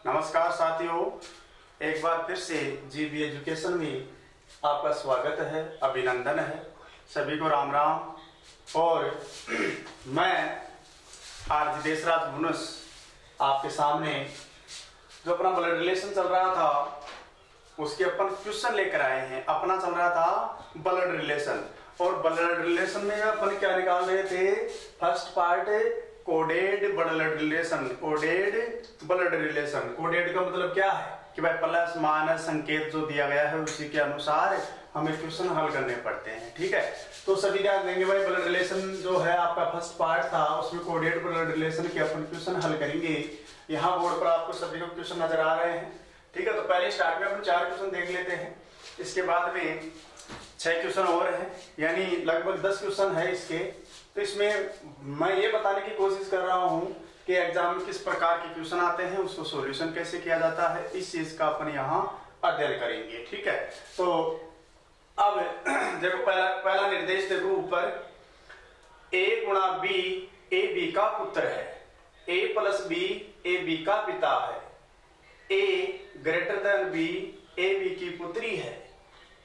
नमस्कार साथियों, एक बार फिर से जीबी एजुकेशन में आपका स्वागत है, अभिनंदन है। सभी को राम राम। और मैं आरजी देशराज भुनस आपके सामने जो अपना ब्लड रिलेशन चल रहा था उसके अपन क्वेश्चन लेकर आए हैं। अपना चल रहा था ब्लड रिलेशन, और ब्लड रिलेशन में अपन क्या निकाल रहे थे? First part coded blood relation. Coded blood relation, coded का मतलब क्या है कि भाई प्लस माइनस संकेत जो दिया गया है उसी के अनुसार हमें क्वेश्चन हल करने पड़ते हैं। ठीक है, तो सभी ध्यान देंगे भाई। ब्लड रिलेशन जो है आपका फर्स्ट पार्ट था, उसमें कोडेड ब्लड रिलेशन के अपन क्वेश्चन हल करेंगे। यहाँ बोर्ड पर आपको सभी को क्वेश्चन नजर आ रहे हैं। ठीक है, तो पहले स्टार्ट में अपन 4 क्वेश्चन देख लेते हैं। इसके बाद में 6 क्वेश्चन और हैं, यानी लगभग 10 क्वेश्चन है इसके। तो इसमें मैं ये बताने की कोशिश कर रहा हूँ कि एग्जाम में किस प्रकार के क्वेश्चन आते हैं, उसको सॉल्यूशन कैसे किया जाता है, इस चीज का अपन यहाँ अध्ययन करेंगे। ठीक है, तो अब देखो पहला निर्देश देखो ऊपर, a गुणा बी ए बी का पुत्र है, a plus B A B का पिता है, a greater than B A B की पुत्री है,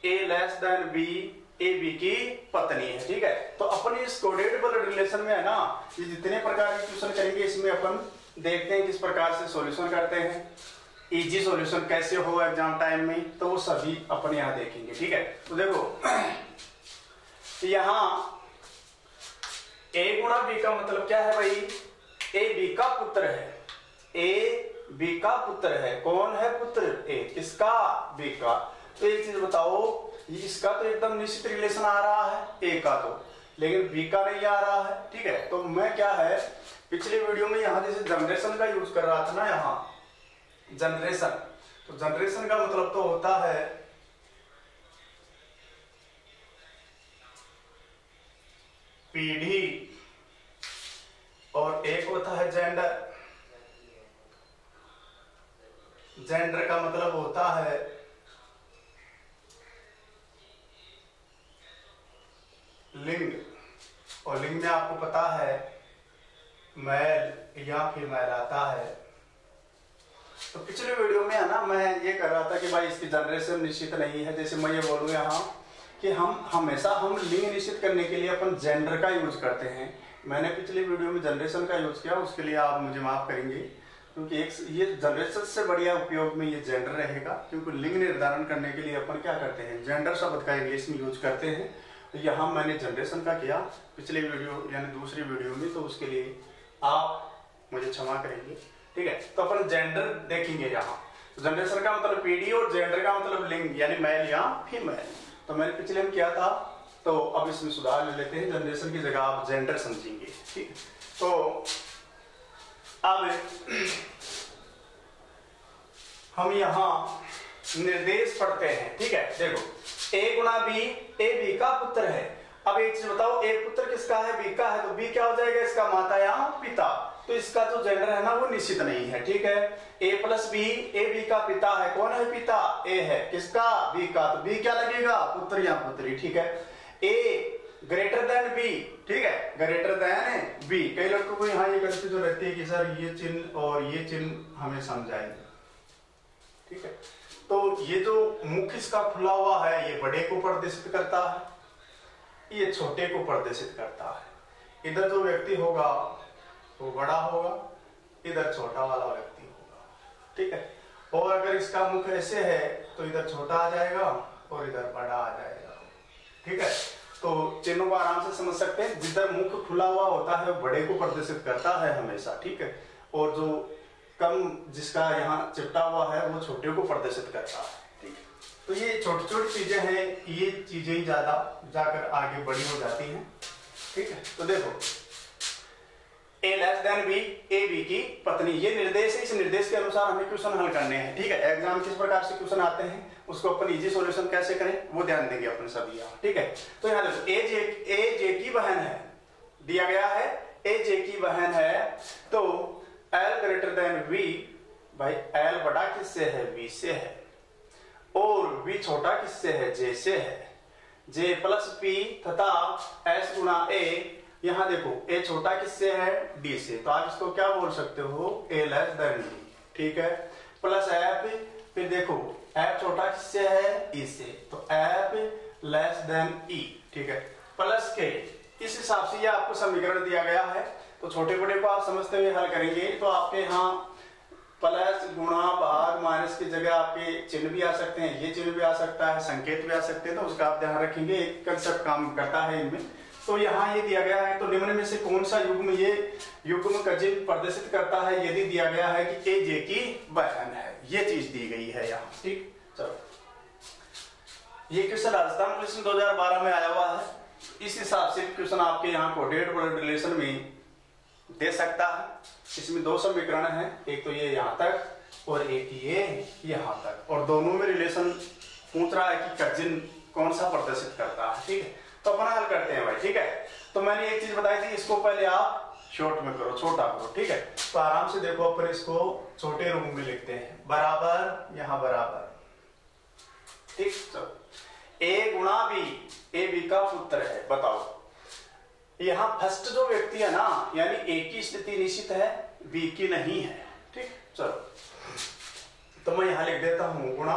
a less than B A B की पत्नी है। ठीक है, तो अपन इस कोडेड ब्लड रिलेशन में है ना, ये जितने प्रकार के क्वेश्चन करेंगे इसमें अपन देखते हैं किस प्रकार से सॉल्यूशन करते हैं, इजी सॉल्यूशन कैसे हो एग्जाम टाइम में, तो वो सभी अपन यहाँ देखेंगे। ठीक है, तो देखो यहाँ a गुणा बी का मतलब क्या है भाई? a बी का पुत्र है, a बी का पुत्र है। कौन है पुत्र? a किसका? b का। तो एक चीज बताओ, इसका तो एकदम निश्चित रिलेशन आ रहा है a का, तो लेकिन b का नहीं आ रहा है। ठीक है, तो मैं क्या है पिछले वीडियो में यहाँ जैसे जनरेशन का यूज कर रहा था ना, यहाँ जनरेशन, तो जनरेशन का मतलब तो होता है पीढ़ी, और एक होता है जेंडर। जेंडर का मतलब होता है लिंग, और लिंग में आपको पता है मेल या फीमेल आता है। तो पिछले वीडियो में है ना मैं ये कर रहा था कि भाई इसकी जनरेशन निश्चित नहीं है। जैसे मैं ये बोलूं यहाँ कि हम हमेशा लिंग निश्चित करने के लिए अपन जेंडर का यूज करते हैं। मैंने पिछले वीडियो में जनरेशन का यूज किया, उसके लिए आप मुझे माफ करेंगे, क्योंकि एक ये जनरेशन से बढ़िया उपयोग में ये जेंडर रहेगा, क्योंकि लिंग निर्धारण करने के लिए अपन क्या करते हैं, जेंडर शब्द का इंग्लिश में यूज करते हैं। तो यहाँ मैंने जनरेशन का किया पिछले वीडियो यानी दूसरी वीडियो में, तो उसके लिए आप मुझे क्षमा करेंगे। ठीक है, तो अपन जेंडर देखेंगे यहाँ। तो जनरेशन का मतलब पीढ़ी और जेंडर का मतलब लिंग यानी मेल या फीमेल। तो मैंने पिछले में किया था, तो अब इसमें सुधार ले लेते हैं, जनरेशन की जगह आप जेंडर समझेंगे। ठीक, तो अब हम यहाँ निर्देश पढ़ते हैं। ठीक है, देखो a गुणा बी ए बी का पुत्र है। अब एक चीज बताओ, एक पुत्र किसका है? बी का है, तो बी क्या हो जाएगा? इसका माता या पिता। तो इसका जो जेंडर है ना वो निश्चित नहीं है। ठीक है, a plus B A B का पिता है। कौन है पिता? a है। किसका? b का। तो b क्या लगेगा? पुत्र या पुत्री। ठीक है, a ग्रेटर देन b। ठीक है, ग्रेटर देन b। कई लोगों को यहाँ ये गलती जो रहती है कि सर ये चिन्ह और ये चिन्ह हमें समझाएंगे। ठीक है, तो ये जो मुख इसका खुला हुआ है ये बड़े को प्रदर्शित करता है, ये छोटे को प्रदर्शित करता है। इधर जो व्यक्ति होगा वो बड़ा होगा, इधर छोटा वाला व्यक्ति होगा। ठीक है, और अगर इसका मुख ऐसे है तो इधर छोटा आ जाएगा और इधर बड़ा आ जाएगा। ठीक है, तो चिन्हों को आराम से समझ सकते हैं। जिधर मुख खुला हुआ होता है वो बड़े को प्रदर्शित करता है हमेशा। ठीक है, और जो कम जिसका यहाँ चिपटा हुआ है वो छोटे को प्रदर्शित करता है। ठीक है, तो ये छोटी छोटी चीजें हैं, ये चीजें ही ज्यादा जाकर आगे बड़ी हो जाती हैं। ठीक है, तो देखो a less than B A B की पत्नी, ये निर्देश है। इस निर्देश के अनुसार हमें क्वेश्चन हल करने हैं। ठीक है, एग्जाम किस प्रकार से क्वेश्चन आते हैं उसको अपन इजी सॉल्यूशन कैसे करें वो ध्यान देंगे अपन सभी यहाँ। ठीक है, तो यहाँ देखो ए जे की बहन है, दिया गया है ए जे की बहन है, तो L ग्रेटर देन V, भाई L बड़ा किससे है? V से है, और V छोटा किससे है? J से है। J प्लस P तथा S गुणा A, यहाँ देखो A छोटा किससे है? D से, तो आप इसको क्या बोल सकते हो? A less then D। ठीक है, प्लस एफ, फिर देखो एफ छोटा किससे है, ई से, तो एफ लेस देन ई, ठीक है, प्लस के। इस हिसाब से ये आपको समीकरण दिया गया है, तो छोटे बड़े को आप समझते हुए हल करेंगे। तो आपके यहाँ प्लस गुणा भाग माइनस की जगह आपके चिन्ह भी आ सकते हैं, ये चिन्ह भी आ सकता है, संकेत भी आ सकते हैं, तो उसका आप ध्यान रखेंगे, एक कंसेप्ट काम करता है इनमें। तो यहाँ ये दिया गया है, तो निम्न में से कौन सा युग्म ये युग्म कजिन प्रदर्शित करता है, यदि दिया गया है कि ए जे की बहन है, ये चीज दी गई है यहाँ, ठीक। चलो, ये क्वेश्चन राजस्थान पुलिस 2012 में आया हुआ है। इस हिसाब से क्वेश्चन आपके यहाँ कोऑर्डिनेट ब्लड रिलेशन में दे सकता है। इसमें दो समीकरण है, एक तो ये यहाँ तक और एक ये यहाँ तक, और दोनों में रिलेशन पूछ रहा है कि कजिन कौन सा प्रदर्शित करता है, ठीक है। तो अपन हल करते हैं भाई, ठीक है। तो मैंने एक चीज बताई थी, इसको पहले आप शॉर्ट में करो, छोटा करो, ठीक है। तो आराम से देखो, अपन इसको छोटे रूप में लिखते हैं, बराबर, यहाँ बराबर, ठीक। चलो, ए गुणा बी, ए बी का पुत्र है, बताओ। यहां फर्स्ट जो व्यक्ति है ना, यानी ए की स्थिति निश्चित है, बी की नहीं है, ठीक। चलो, तो मैं यहां लिख देता हूं गुणा।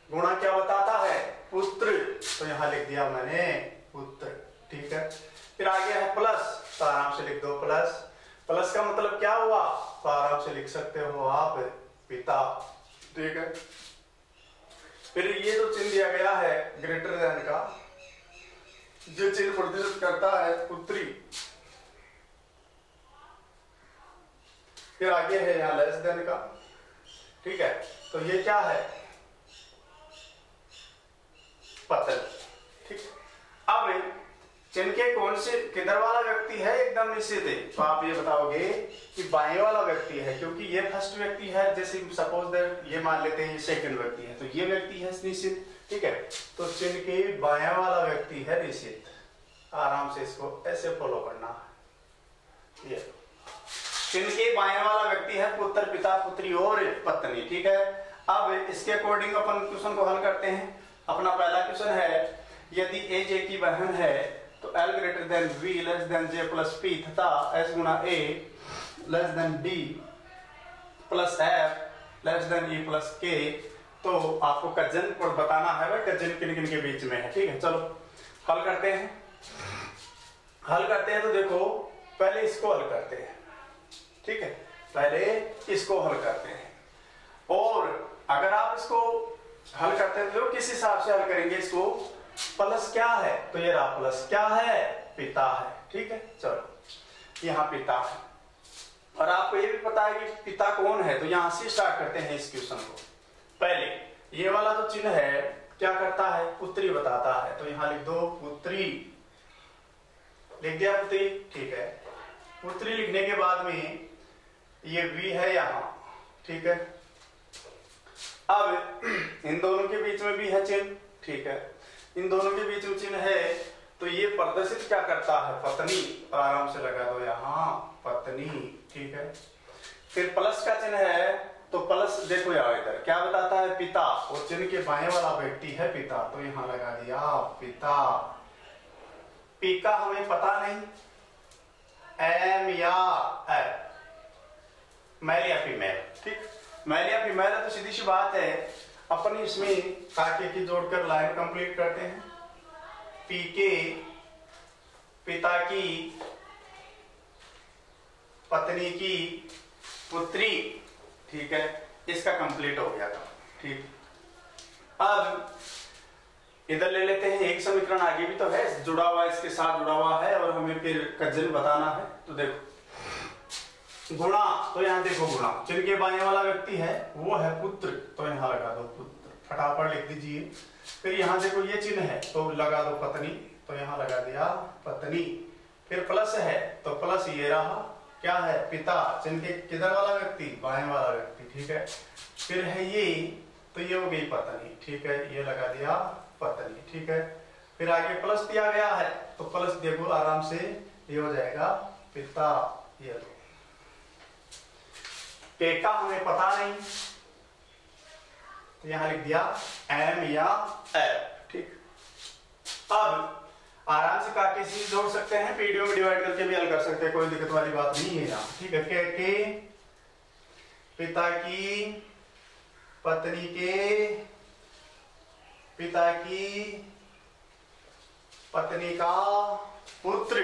गुणा क्या बताता है, पुत्र, तो यहां लिख दिया मैंने पुत्र, ठीक है। फिर आगे है प्लस, तो आराम से लिख दो प्लस। प्लस का मतलब क्या हुआ, तो आराम से लिख सकते हो आप पिता, ठीक है। फिर ये जो चिन्ह दिया गया है ग्रेटर देन का, जो चिन्ह प्रदर्शित करता है पुत्री। फिर आगे है यहाँ लेस देन का, ठीक है। तो ये क्या है, पतन, ठीक। अब चिन्ह के कौन से किधर वाला व्यक्ति है, एकदम निश्चित है, तो आप ये बताओगे कि बाएं वाला व्यक्ति है, क्योंकि ये फर्स्ट व्यक्ति है। जैसे सपोज दैट ये मान लेते हैं ये सेकंड व्यक्ति है, तो ये व्यक्ति है निश्चित, ठीक है। तो चिन्ह के बाएं वाला व्यक्ति है निश्चित। आराम से इसको ऐसे फॉलो करना है। ये चिन्ह के बाएं वाला व्यक्ति है पुत्र, पिता, पुत्री और पत्नी, ठीक है। अब इसके अकॉर्डिंग अपन क्वेश्चन को हल करते हैं। अपना पहला क्वेश्चन है, यदि ए जे की बहन है तो L greater than V less than J plus P तथा S Guna A less then D plus F less than E plus K। तो आपको कजन को बताना है भाई, कजन किन किन के बीच में है, ठीक है। चलो हल करते हैं। हल करते हैं तो देखो, पहले इसको हल करते हैं, ठीक है। पहले इसको हल करते हैं, और अगर आप इसको हल करते हैं तो किस हिसाब से हल करेंगे इसको, प्लस क्या है, तो ये रहा प्लस क्या है, पिता है, ठीक है। चलो, यहाँ पिता है, और आपको ये भी पता है कि पिता कौन है, तो यहां से स्टार्ट करते हैं इस क्वेश्चन को। पहले ये वाला जो चिन्ह है क्या करता है, पुत्री बताता है, तो यहां लिख दो पुत्री, लिख दिया पुत्री, ठीक है। पुत्री लिखने के बाद में ये V है यहाँ, ठीक है। अब इन दोनों के बीच में भी है चिन्ह, ठीक है। इन दोनों के बीच में चिन्ह है, तो ये प्रदर्शित क्या करता है, पत्नी, और आराम से लगा दो यहाँ पत्नी, ठीक है। फिर प्लस का चिन्ह है, तो प्लस देखो यार इधर क्या बताता है, पिता, और चिन्ह के बाएं वाला व्यक्ति है पिता, तो यहां लगा दिया पिता। पी का हमें पता नहीं, एम या एफ, मेल या फीमेल, ठीक। मेल या फीमेल है तो सीधी सी बात है, अपन इसमें काके की जोड़कर लाइन कंप्लीट करते हैं। पी के पिता की, पत्नी की, पुत्री, ठीक है। इसका कंप्लीट हो गया था, ठीक। अब इधर ले लेते हैं, एक समीकरण आगे भी तो है जुड़ा हुआ, इसके साथ जुड़ा हुआ है, और हमें फिर कजन बताना है। तो देखो गुणा, तो यहाँ देखो गुणा, जिनके बाएं वाला व्यक्ति है वो है पुत्र, तो यहाँ लगा दो पुत्र, फटाफट लिख दीजिए। फिर यहाँ देखो ये चिन्ह है, तो लगा दो पत्नी, तो यहाँ लगा दिया पत्नी। फिर प्लस है, तो प्लस ये रहा क्या है, पिता, जिनके किधर वाला व्यक्ति, बाएं वाला व्यक्ति, ठीक है। फिर है ये, तो ये हो गई पत्नी, ठीक है, ये लगा दिया पत्नी, ठीक है। फिर आगे प्लस दिया गया है, तो प्लस देखो आराम से ये हो जाएगा पिता, ये लो। के का हमें पता नहीं, तो यहां लिख दिया एम या एफ, ठीक। अब आराम से काके सी जोड़ सकते हैं, पीडीओ में डिवाइड करके भी हल कर सकते हैं, कोई दिक्कत वाली बात नहीं है यहाँ, ठीक है। के पिता की पत्नी के पिता की पत्नी का पुत्र,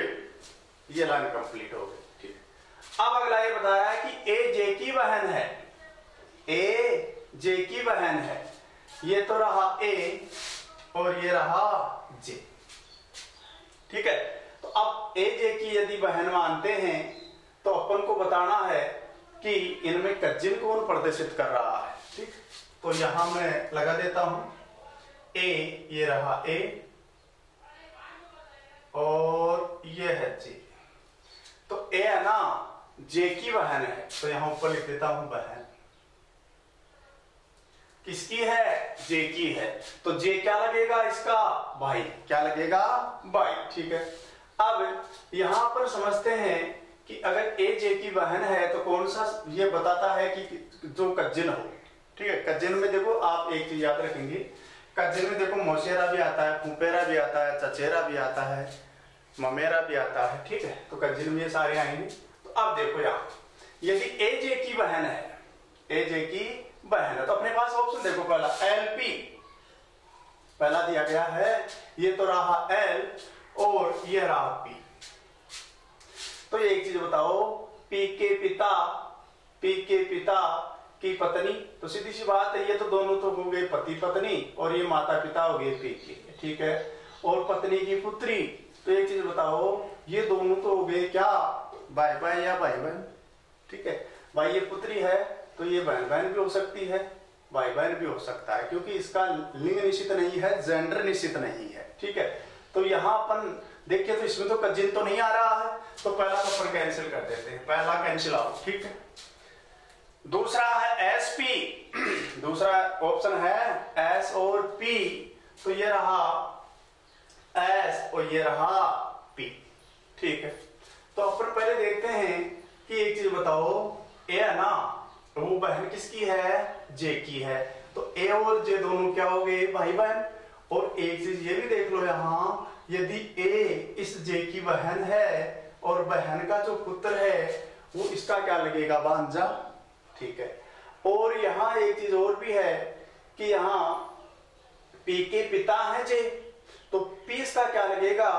ये लाइन कंप्लीट हो गई। ठीक, अब अगला ये बताया कि ए जे की बहन है, ए जे की बहन है, ये तो रहा ए और ये रहा जे। ठीक है, तो अब ए जे की यदि बहन मानते हैं तो अपन को बताना है कि इनमें कजिन कौन प्रदर्शित कर रहा है। ठीक, तो यहां मैं लगा देता हूं ए, ये रहा ए और ये है जे। तो ए है ना जे की बहन है, तो यहां ऊपर लिख देता हूं बहन। किसकी है? जे की है, तो जे क्या लगेगा इसका? भाई। क्या लगेगा? भाई। ठीक है, अब यहां पर समझते हैं कि अगर ए जे की बहन है तो कौन सा ये बताता है कि जो कजिन हो। ठीक है, कजिन में देखो आप एक चीज याद रखेंगे, कजिन में देखो मौसेरा भी आता है, फूफेरा भी आता है, चचेरा भी आता है, ममेरा भी आता है। ठीक है, तो कजिन में ये सारे आएंगे। तो अब देखो यहाँ यदि ए जे की बहन है, ए जे की बहन है, तो अपने पास ऑप्शन देखो, पहला एलपी पहला दिया गया है, ये तो रहा एल और ये रहा पी। तो एक चीज बताओ, पी के पिता की पत्नी, तो सीधी सी बात है ये तो दोनों तो हो गए पति पत्नी और ये माता पिता हो गए पी के। ठीक है, और पत्नी की पुत्री, तो एक चीज बताओ ये दोनों तो हो गए क्या? भाई भाई या भाई बहन। ठीक है, भाई ये पुत्री है तो ये बहन बहन भी हो सकती है, भाई बहन भी हो सकता है, क्योंकि इसका लिंग निश्चित नहीं है, जेंडर निश्चित नहीं है। ठीक है, तो यहाँ अपन देखिए तो इसमें तो कजिन तो नहीं आ रहा है, तो पहला तो अपन कैंसिल कर देते हैं, पहला कैंसिल आउट। ठीक है, दूसरा है एस पी, दूसरा ऑप्शन है एस और पी, तो ये रहा एस और ये रहा पी। ठीक है, तो अपन पहले देखते हैं कि एक चीज बताओ, ए है ना, तो वो बहन किसकी है? जे की है, तो ए और जे दोनों क्या हो गए? भाई बहन। और एक चीज ये भी देख लो यहाँ, यदि ए इस जे की बहन है और बहन का जो पुत्र है वो इसका क्या लगेगा? भांजा। ठीक है, और यहाँ एक चीज और भी है कि यहाँ पी के पिता है जे, तो पी इसका क्या लगेगा?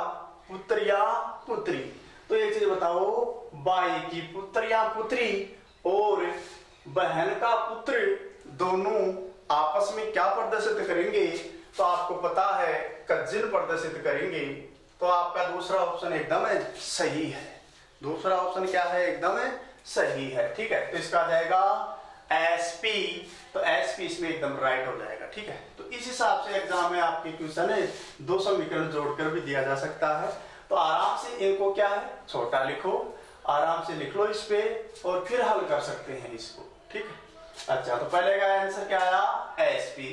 पुत्र या पुत्री। तो एक चीज बताओ, बाई की पुत्र या पुत्री और बहन का पुत्र दोनों आपस में क्या प्रदर्शित करेंगे? तो आपको पता है कजिन प्रदर्शित करेंगे। तो आपका दूसरा ऑप्शन एकदम सही है। दूसरा ऑप्शन क्या है? एकदम सही है। ठीक है, तो इसका आ जाएगा एसपी, तो एसपी इसमें एकदम राइट हो जाएगा। ठीक है, तो इस हिसाब से एग्जाम में आपके क्वेश्चन है 2 समीकरण जोड़कर भी दिया जा सकता है। तो आराम से इनको क्या है, छोटा लिखो, आराम से लिख लो इस पे और फिर हल कर सकते हैं इसको। ठीक है, अच्छा, तो पहले का आंसर क्या आया? एसपी।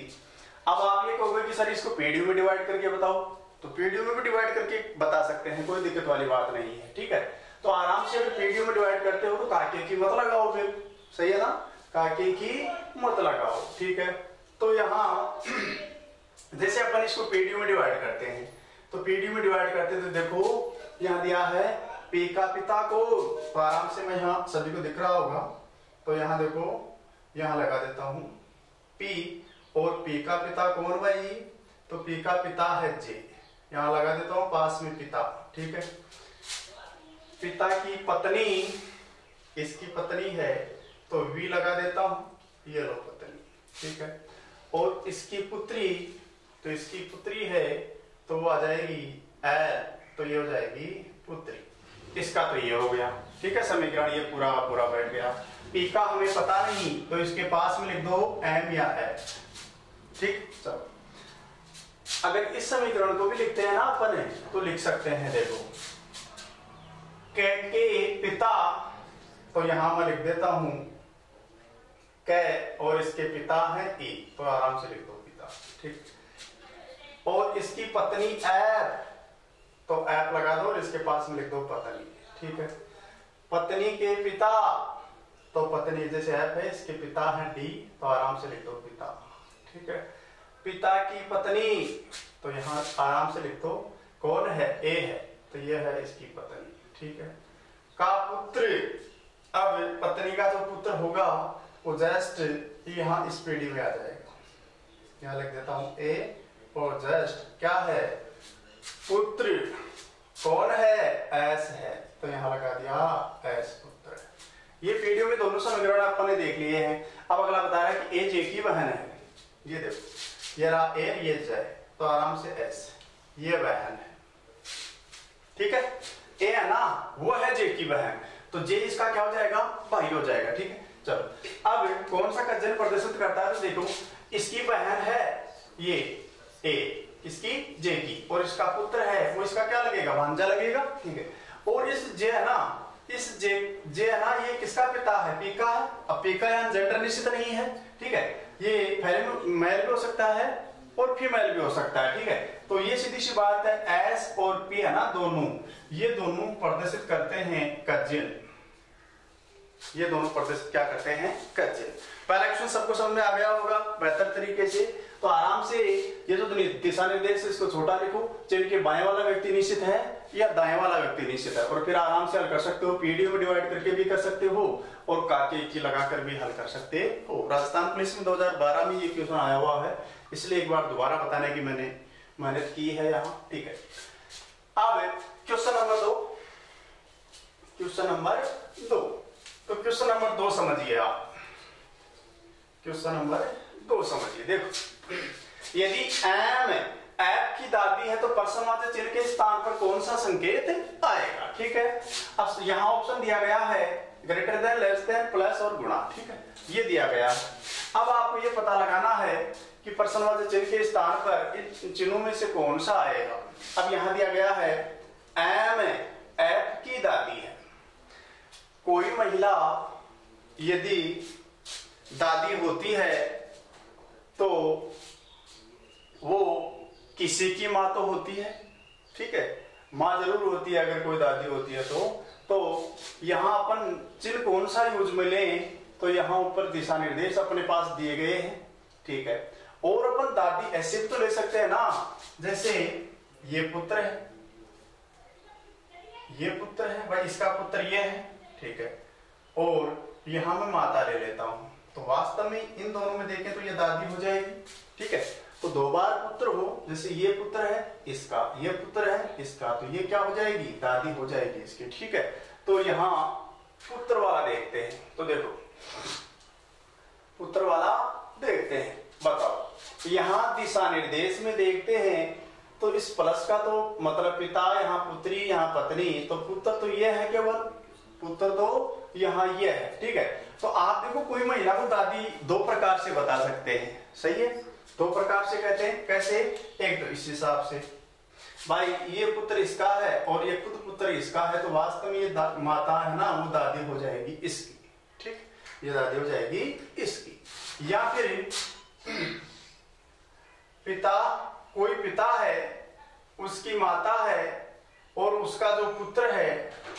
अब आप ये कहोगे कि सर इसको पीडीयू में डिवाइड करके बताओ, तो पीडीयू में भी डिवाइड करके बता सकते हैं, कोई दिक्कत वाली बात नहीं है। ठीक है, तो आराम से अगर पीडीयू में डिवाइड करते हो तो काके की मत लगाओ, फिर सही है ना, काके की मत लगाओ। ठीक है, तो यहाँ जैसे अपन इसको पीडीयू में डिवाइड करते हैं, तो पीडीयू में डिवाइड करते हैं तो देखो यहाँ दिया है पी का पिता को, तो आराम से मैं यहाँ सभी को दिख रहा होगा, तो यहाँ देखो यहाँ लगा देता हूँ पी, और पी का पिता कौन भाई? तो पी का पिता है जे, यहाँ लगा देता हूँ पास में पिता। ठीक है, पिता की पत्नी, इसकी पत्नी है तो वी लगा देता हूँ, ये लो पत्नी। ठीक है, और इसकी पुत्री, तो इसकी पुत्री है तो वो आ जाएगी एल, तो ये हो जाएगी पुत्री। इसका तो ये हो गया। ठीक है, समीकरण ये पूरा पूरा बैठ गया। पी का हमें पता नहीं तो इसके पास में लिख दो एम या एल। ठीक, चलो अगर इस समीकरण को भी लिखते हैं ना अपन तो लिख सकते हैं, देखो के पिता, तो यहां मैं लिख देता हूं कै, और इसके पिता है ई, तो आराम से लिख दो पिता। ठीक, और इसकी पत्नी ऐप, तो ऐप लगा दो और इसके पास में लिख दो पत्नी। ठीक है, पत्नी के पिता, तो पत्नी जैसे ऐप है, इसके पिता है डी, तो आराम से लिख दो पिता। ठीक है, पिता की पत्नी, तो यहाँ आराम से लिख दो कौन है? ए है, तो ये है इसकी पत्नी। ठीक है, का पुत्र, अब पत्नी का जो पुत्र होगा वो जस्ट यहाँ इस पीढ़ी में आ जाएगा। यहाँ लिख देता हूं ए और जस्ट क्या है, पुत्र कौन है, एस है, तो यहाँ लगा दिया एस पुत्र। ये पीढ़ियों में दोनों समीकरण अपन ने देख लिए हैं। अब अगला बता रहा है कि ए जे की बहन है। ये देखो ये रहा ए, ये जे, तो आराम से एस, ये बहन है, ठीक है। ए है ना, वो है जे की बहन, तो जे इसका क्या हो जाएगा, भाई हो जाएगा, ठीक है। चलो अब कौन सा कजन प्रदर्शित करता है, तो देखो इसकी बहन है ये ए, इसकी जे की, और इसका पुत्र है वो इसका क्या लगेगा, भांजा लगेगा, ठीक है। और इस जे है ना, इस जे है ना, ये किसका पिता है, पी का है। अब पी का यहाँ जेंडर निश्चित नहीं है, ठीक है, ये मेल भी हो सकता है और फीमेल भी हो सकता है, ठीक है। तो ये सीधी सी बात है, एस और पी है ना दोनों, ये दोनों प्रदर्शित करते हैं कजिन, ये दोनों प्रदर्शित क्या करते हैं, कजिन। पहला क्वेश्चन सबको समझ में आ गया होगा बेहतर तरीके से, तो आराम से ये जो दिशा निर्देश है इसको छोटा लिखो, चिन्ह के बाएं वाला व्यक्ति निश्चित है या दाएं वाला व्यक्ति निश्चित है, और फिर आराम से हल कर सकते हो, पीडीओ में डिवाइड करके भी कर सकते हो और काके की लगाकर भी हल कर सकते हो। राजस्थान पुलिस में 2012 में ये क्वेश्चन आया हुआ है, इसलिए एक बार दोबारा बताने की मैंने मेहनत की है यहाँ, ठीक है। अब क्वेश्चन नंबर 2, क्वेश्चन नंबर 2, तो क्वेश्चन नंबर 2 समझिए आप, क्वेश्चन नंबर 2 समझिए। देखो यदि एम ऐप की दादी है तो पर्सनवाचक चिन्ह के स्थान पर कौन सा संकेत आएगा, ठीक है। अब यहाँ ऑप्शन दिया गया है greater than, less than, plus और गुणा, ठीक है, ये दिया गया है। अब आपको ये पता लगाना है कि पर्सनवाचक चिन्ह के स्थान पर इन चिन्हों में से कौन सा आएगा। अब यहाँ दिया गया है एम ऐप की दादी है, कोई महिला यदि दादी होती है तो वो किसी की माँ तो होती है, ठीक है, माँ जरूर होती है अगर कोई दादी होती है तो यहाँ अपन चिन्ह कौन सा यूज में लें, तो यहाँ ऊपर दिशा निर्देश अपने पास दिए गए हैं, ठीक है। और अपन दादी ऐसे भी तो ले सकते हैं ना, जैसे ये पुत्र है, ये पुत्र है भाई, इसका पुत्र ये है, ठीक है, और यहां मैं माता ले लेता हूं, तो वास्तव में इन दोनों में देखें तो ये दादी हो जाएगी, ठीक है। तो दो बार पुत्र हो, जैसे ये पुत्र है इसका, ये पुत्र है इसका, तो ये क्या हो जाएगी, दादी हो जाएगी इसकी, ठीक है। तो यहाँ पुत्र वाला देखते हैं, तो देखो पुत्र वाला देखते हैं, बताओ यहाँ दिशा निर्देश में देखते हैं तो इस प्लस का तो मतलब पिता, यहाँ पुत्री, यहाँ पत्नी, तो पुत्र तो ये है केवल, पुत्र तो यहाँ ये है, ठीक है। तो आप देखो कोई महिला को दादी दो प्रकार से बता सकते हैं, सही है, दो प्रकार से कहते हैं, कैसे, एक तो इस हिसाब से भाई ये पुत्र इसका है और ये खुद पुत्र इसका है, तो वास्तव में ये माता है ना, वो दादी हो जाएगी इसकी, ठीक, ये दादी हो जाएगी इसकी। या फिर पिता, कोई पिता है उसकी माता है और उसका जो पुत्र है,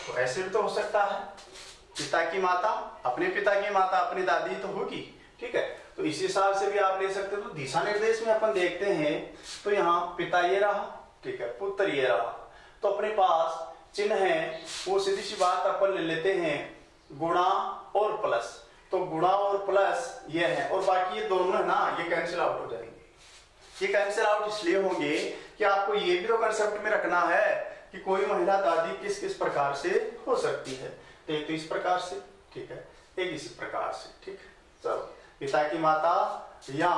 तो ऐसे भी तो हो सकता है, पिता की माता अपने पिता की माता अपनी दादी तो होगी, ठीक है। तो इस हिसाब से भी आप ले सकते हो। तो दिशा निर्देश में अपन देखते हैं तो यहाँ पिता ये रहा, ठीक है, पुत्र ये रहा, तो अपने पास चिन्ह है वो सीधी सी बात अपन ले लेते हैं गुणा और प्लस, तो गुणा और प्लस ये है, और बाकी ये दोनों है ना, ये कैंसिल आउट हो जाएंगे। ये कैंसिल आउट इसलिए होंगे कि आपको ये भी तो कंसेप्ट में रखना है कि कोई महिला दादी किस किस प्रकार से हो सकती है, तो एक तो इस प्रकार से, ठीक है, एक इसी प्रकार से, ठीक है। चलो पिता की माता, या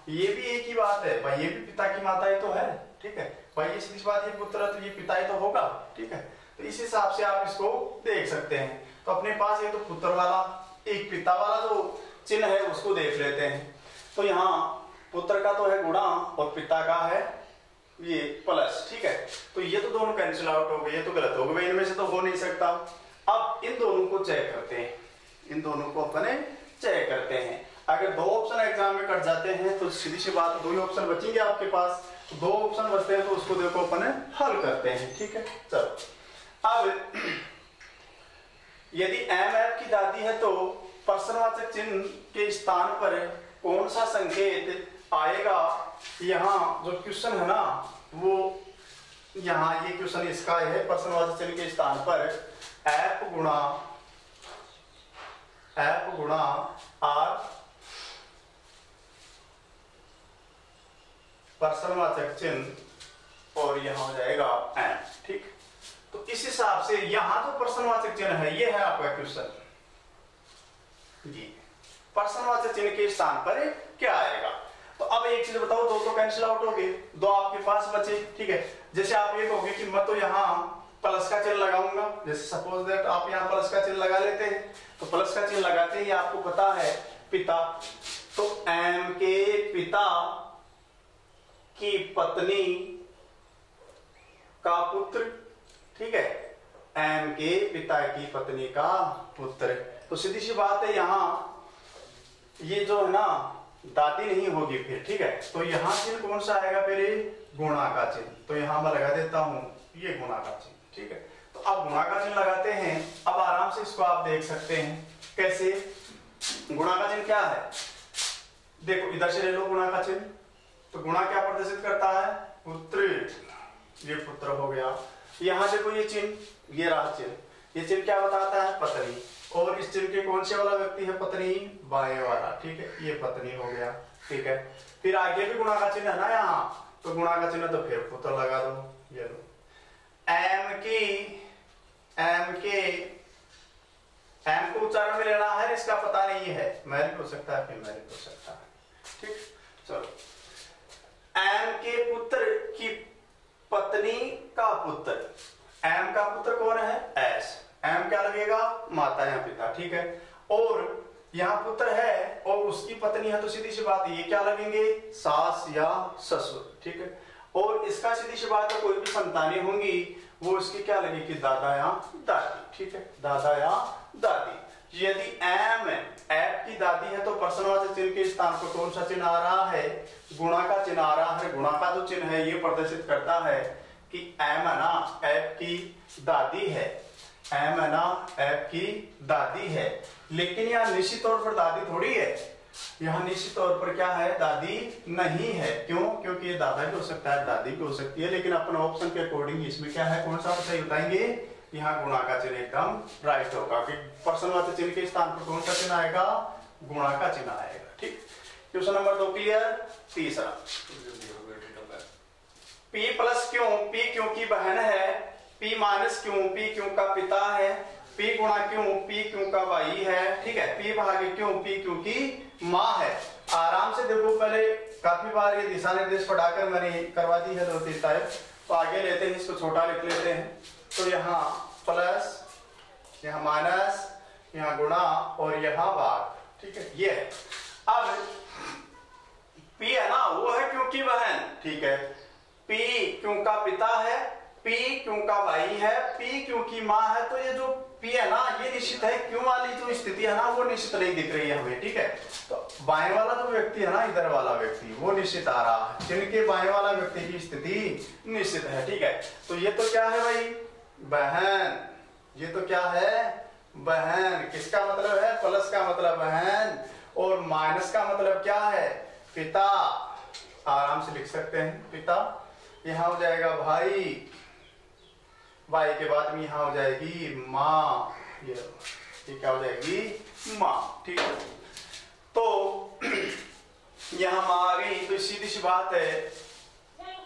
ये भी एक ही बात है भाई, ये भी पिता की माता ही तो है, ठीक है भाई, ये सीधी बात, ये पुत्र तो ये पिता ही तो होगा, ठीक है। तो इस हिसाब से आप इसको देख सकते हैं। तो अपने पास ये तो पुत्र वाला, एक पिता वाला जो चिन्ह है उसको देख लेते हैं। तो यहाँ पुत्र का तो है गुणा और पिता का है ये प्लस, ठीक है। तो ये तो दोनों कैंसिल आउट हो गए, ये तो गलत हो गए, इनमें से तो हो नहीं सकता। अब इन दोनों को चेक करते हैं, इन दोनों को अपने चेक करते हैं। अगर दो ऑप्शन एग्जाम में कट जाते हैं तो सीधी सी बात, दो ही ऑप्शन बचेंगे आपके पास, तो दो ऑप्शन बचते हैं तो उसको देखो अपने हल करते हैं, ठीक है। चलो अब यदि एम एफ की दादी है तो पर्सनवाचक चिन्ह के स्थान पर कौन सा संकेत आएगा। यहाँ जो क्वेश्चन है ना, वो यहाँ ये क्वेश्चन इसका है, पर्सनवाचक चिन्ह के स्थान पर एप गुणा F गुणा R प्रश्नवाचक चिन्ह और यहाँ हो जाएगा M, ठीक। तो इस हिसाब से यहाँ जो प्रश्नवाचक चिन्ह है ये है आपका क्वेश्चन जी। प्रश्नवाचक चिन्ह के स्थान पर क्या आएगा? तो अब एक चीज बताओ, दो तो कैंसिल आउट हो गए, दो आपके पास बचे, ठीक है। जैसे आप ये कहोगे कि मैं तो यहाँ प्लस का चिन्ह लगाऊंगा, जैसे सपोज दैट आप यहाँ प्लस का चिन्ह लगा लेते हैं, तो प्लस का चिन्ह लगाते ही आपको पता है पिता, तो M के पिता की पत्नी का पुत्र, ठीक है, M के पिता की पत्नी का पुत्र। तो सीधी सी बात है, यहाँ ये जो है ना दादी नहीं होगी फिर, ठीक है। तो यहाँ चिन्ह कौन सा आएगा? फिर गुणा का चिन्ह। तो यहाँ मैं लगा देता हूं ये गुणा का चिन्ह, ठीक है। तो अब गुणा का चिन्ह लगाते हैं, अब आराम से इसको आप देख सकते हैं कैसे। गुणा का चिन्ह क्या है? देखो इधर से ले लो गुणा का चिन्ह, तो गुणा क्या प्रदर्शित करता है? पुत्र, ये पुत्र हो गया। यहाँ देखो ये चिन्ह, ये रहा चिन्ह, ये चिन्ह क्या बताता है? पत्नी। और इस चिन्ह के कौन से वाला व्यक्ति है? पत्नी, बाएं वाला, ठीक है, ये पत्नी हो गया, ठीक है। फिर आगे भी गुणा का चिन्ह है ना यहाँ, तो गुणा का चिन्ह तो फिर पुत्र लगा दो, ये लो। M को उच्चारण में लेना है, इसका पता नहीं है, मैरिक हो सकता है, फीमेरिक हो सकता है, ठीक। चलो, M के पुत्र की पत्नी का पुत्र, M का पुत्र कौन है? S। M क्या लगेगा? माता या पिता, ठीक है। और यहाँ पुत्र है और उसकी पत्नी है, तो सीधी सी बात ये क्या लगेंगे? सास या ससुर, ठीक है। और इसका सीधी सी बात है, कोई भी संतानें होंगी वो इसकी क्या लगेगी? दादा या दादी, ठीक है, दादा या दादी। यदि M F की दादी है तो प्रश्नवाचक चिन्ह के स्थान पर कौन सा चिन्ह आ रहा है? गुणा का चिन्ह आ रहा है। गुणा का जो चिन्ह है ये प्रदर्शित करता है कि M है ना F की दादी है, M है ना F की दादी है। लेकिन यहाँ निश्चित तौर पर दादी थोड़ी है, यहाँ निश्चित तौर पर क्या है? दादी नहीं है। क्यों? क्योंकि ये दादा भी हो सकता है, दादी भी हो सकती है, लेकिन अपन ऑप्शन के अकॉर्डिंग इसमें क्या है, कौन सा सही बताएंगे? यहाँ गुणा का चिन्ह एकदम राइट होगा कि प्रश्नवाचक चिन्ह के स्थान पर कौन सा चिन्ह आएगा? गुणा का चिन्ह आएगा, ठीक। Question number 2 clear. तीसरा, P प्लस क्यों? P क्योंकि बहन है, P माइनस क्यों? P क्यों का पिता है, P गुणा क्यों? P क्यों का भाई है, ठीक है। P भागे क्यों? P क्योंकि माँ है। आराम से देखो, पहले काफी बार ये दिशा निर्देश पढ़ाकर मैंने करवा दी है 2-3 टाइप, तो आगे लेते हैं, इसको छोटा लिख लेते हैं। तो यहाँ प्लस, यहाँ माइनस, यहाँ गुणा और यहाँ भाग, ठीक है, ये है। अब P है ना, वो है क्योंकि बहन, ठीक है। P क्यों का पिता है, P क्यों का भाई है, P क्योंकि माँ है। तो ये जो P है ना, ये निश्चित है, क्यों वाली जो स्थिति है ना वो निश्चित नहीं दिख रही है हमें, ठीक है। तो बाएं वाला जो व्यक्ति है ना, इधर वाला व्यक्ति, वो निश्चित आ रहा है, चिन्ह के बाएं वाला व्यक्ति की स्थिति निश्चित है, ठीक है। तो ये तो क्या है भाई? बहन। ये तो क्या है? बहन। किसका मतलब है? प्लस का मतलब बहन, और माइनस का मतलब क्या है? पिता। आराम से लिख सकते हैं पिता। यहाँ हो जाएगा भाई, भाई के बाद में यहाँ हो जाएगी माँ, ये क्या हो जाएगी? माँ, ठीक है। तो यहाँ माँ आ गई, तो सीधी सी बात है,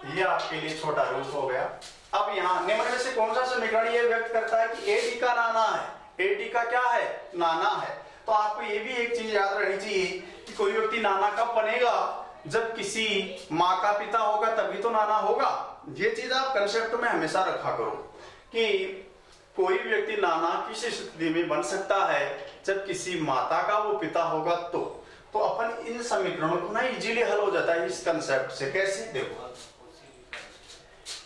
ये आपके लिए छोटा रूप हो गया। अब यहाँ निम्न में से कौन सा समीकरण ये व्यक्त करता है कि AD का नाना है? AD का क्या है? नाना है। तो आपको ये भी एक चीज याद रहनी चाहिए कि कोई व्यक्ति नाना कब बनेगा? जब किसी माँ का पिता होगा तभी तो नाना होगा। ये चीज आप कंसेप्ट में हमेशा रखा करो कि कोई व्यक्ति नाना किस स्थिति में बन सकता है? जब किसी माता का वो पिता होगा तो अपन इन समीकरणों को ना इजीली हल हो जाता है इस कंसेप्ट से। कैसे? देखो,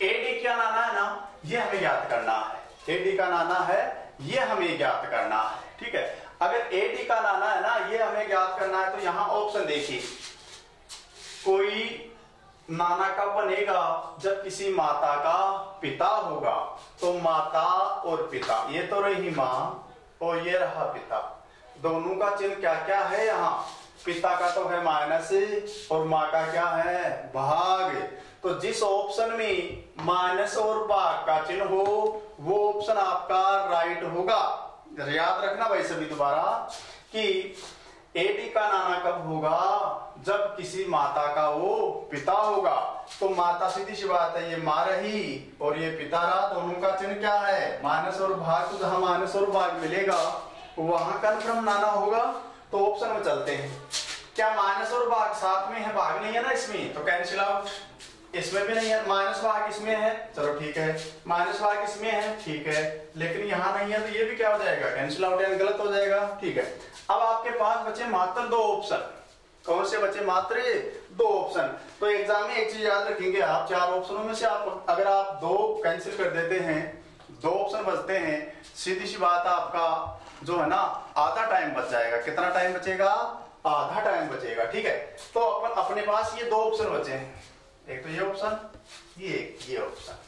AD क्या नाना है ना, ये हमें ज्ञात करना है। AD का नाना है, ये हमें ज्ञात करना है, ठीक है। अगर AD का नाना है ना, ये हमें ज्ञात करना है, तो यहाँ ऑप्शन देखिए, कोई नाना कब बनेगा? जब किसी माता का पिता होगा। तो माता और पिता, ये तो रही माँ और ये रहा पिता, दोनों का चिन्ह क्या क्या है? यहाँ पिता का तो है माइनस और माँ का क्या है? भाग। तो जिस ऑप्शन में माइनस और भाग का चिन्ह हो वो ऑप्शन आपका राइट होगा। याद रखना भाई सभी दोबारा कि एडी का नाना कब होगा, जब किसी माता का वो पिता होगा। तो माता सीधी सी बात है, ये माँ रही और ये पिता रहा, दोनों का चिन्ह क्या है माइनस और भाग। तो जहां माइनस और भाग मिलेगा वहां कन्फर्म नाना होगा। तो ऑप्शन में चलते हैं, क्या माइनस और भाग साथ में है, भाग नहीं है ना इसमें, तो कैंसिल आउट। इसमें भी नहीं है, माइनस भाग इसमें है, चलो ठीक है, माइनस भाग इसमें है, ठीक है, लेकिन यहाँ नहीं है, तो ये भी क्या हो जाएगा, कैंसिल आउट, यानी गलत हो जाएगा, ठीक है। अब आपके पास बचे मात्र दो ऑप्शन। कौन से बचे, मात्र दो ऑप्शन। तो एग्जाम में एक चीज याद रखेंगे आप, चार ऑप्शनों में से आप अगर आप दो कैंसिल कर देते हैं, दो ऑप्शन बचते हैं, सीधी सी बात आपका जो है ना आधा टाइम बच जाएगा। कितना टाइम बचेगा, आधा टाइम बचेगा, ठीक है। तो अपन अपने पास ये दो ऑप्शन बचे हैं, एक तो ये ऑप्शन, ये ऑप्शन।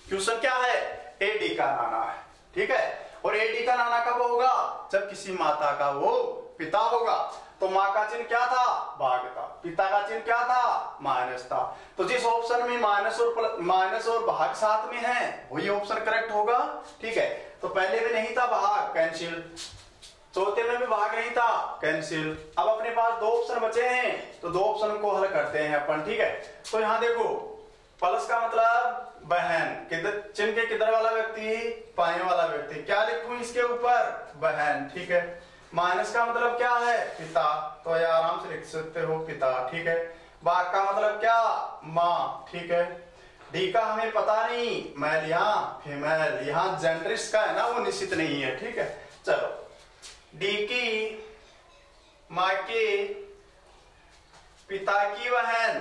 क्वेश्चन क्या है, एडी का नाना है, ठीक है। और एडी का नाना कब होगा, जब किसी माता का वो पिता होगा। तो माँ का चिन्ह क्या था, भाग था, पिता का चिन्ह क्या था, माइनस था। तो जिस ऑप्शन में माइनस और भाग साथ में है वही ऑप्शन करेक्ट होगा, ठीक है। तो पहले में नहीं था भाग, कैंसिल। चौथे में भी भाग नहीं था, कैंसिल। अब अपने पास दो ऑप्शन बचे हैं, तो दो ऑप्शन को हल करते हैं अपन, ठीक है। तो यहाँ देखो, प्लस का मतलब बहन, किधर चिन्ह के किधर वाला व्यक्ति, पाए वाला व्यक्ति, क्या लिखूं इसके ऊपर, बहन, ठीक है। माइनस का मतलब क्या है, पिता, तो ये आराम से लिख सकते हो पिता, ठीक है। भाग का मतलब क्या, माँ, ठीक है। डी का हमें पता नहीं, मेल यहाँ फीमेल, यहाँ जेंडर का है ना वो निश्चित नहीं है, ठीक है। चलो, डी की माँ के पिता की बहन,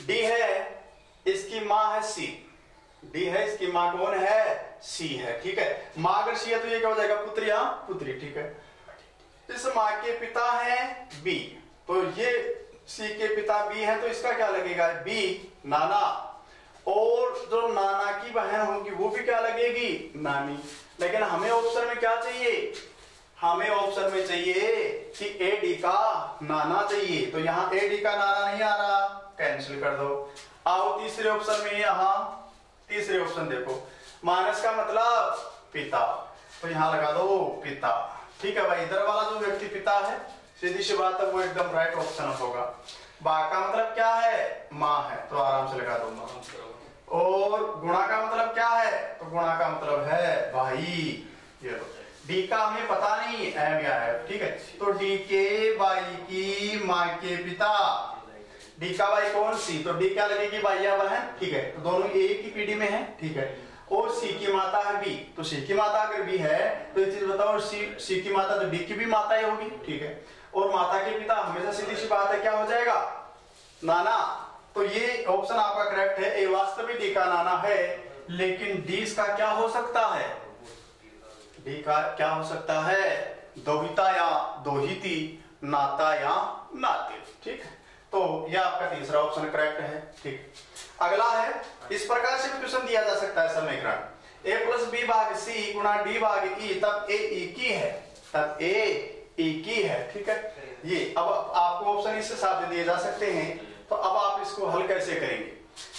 डी है, इसकी माँ है सी, डी है, इसकी माँ कौन है, सी है, ठीक है। माँ अगर सी है तो ये क्या हो जाएगा, पुत्री, या पुत्री, ठीक है। इस माँ के पिता है बी, तो ये सी के पिता बी है, तो इसका क्या लगेगा, बी, नाना। और जो नाना की बहन होगी वो भी क्या लगेगी, नानी। लेकिन हमें ऑप्शन में क्या चाहिए, हमें ऑप्शन में चाहिए कि ए डी का नाना चाहिए। तो यहाँ ए डी का नाना नहीं आ रहा, कैंसिल कर दो। आओ तीसरे ऑप्शन में, यहाँ तीसरे ऑप्शन देखो, माइनस का मतलब पिता, तो यहाँ लगा दो पिता, ठीक है भाई। इधर वाला जो व्यक्ति पिता है, सीधी सी बात है, वो एकदम राइट ऑप्शन होगा। बा का मतलब क्या है, माँ है, तो आराम से लगा दो माँ। और गुणा का मतलब क्या है, तो गुणा का मतलब है भाई। ये लो, डी का हमें पता नहीं, एम या एफ, ठीक है। तो डी के भाई की माँ के पिता, डी का भाई कौन, सी, तो डी क्या लगेगी, भाई या बहन, ठीक है। तो दोनों एक ही पीढ़ी में है, ठीक है। और सी की माता है बी, तो सी की माता अगर बी है तो ये चीज बताओ, सी की माता तो डी की भी माता ही होगी, ठीक है। और माता के पिता हमेशा सीधी सी बात है, क्या हो जाएगा, नाना। तो ये ऑप्शन आपका करेक्ट है, ए वास्तविक डी का नाना है। लेकिन डी इसका क्या हो सकता है, डी का क्या हो सकता है, दोहिता या दोहिती, नाता या नाते, ठीक है। तो यह आपका तीसरा ऑप्शन करेक्ट है, ठीक। अगला है, इस प्रकार से भी क्वेश्चन दिया जा सकता है समीकरण, ए प्लस बी भाग सी गुणा डी भाग ई, तब ए ई की है, तब ए ई की है, ठीक है। ये अब आपको ऑप्शन इससे साथ दिए जा सकते हैं। तो अब आप इसको हल कैसे करेंगे,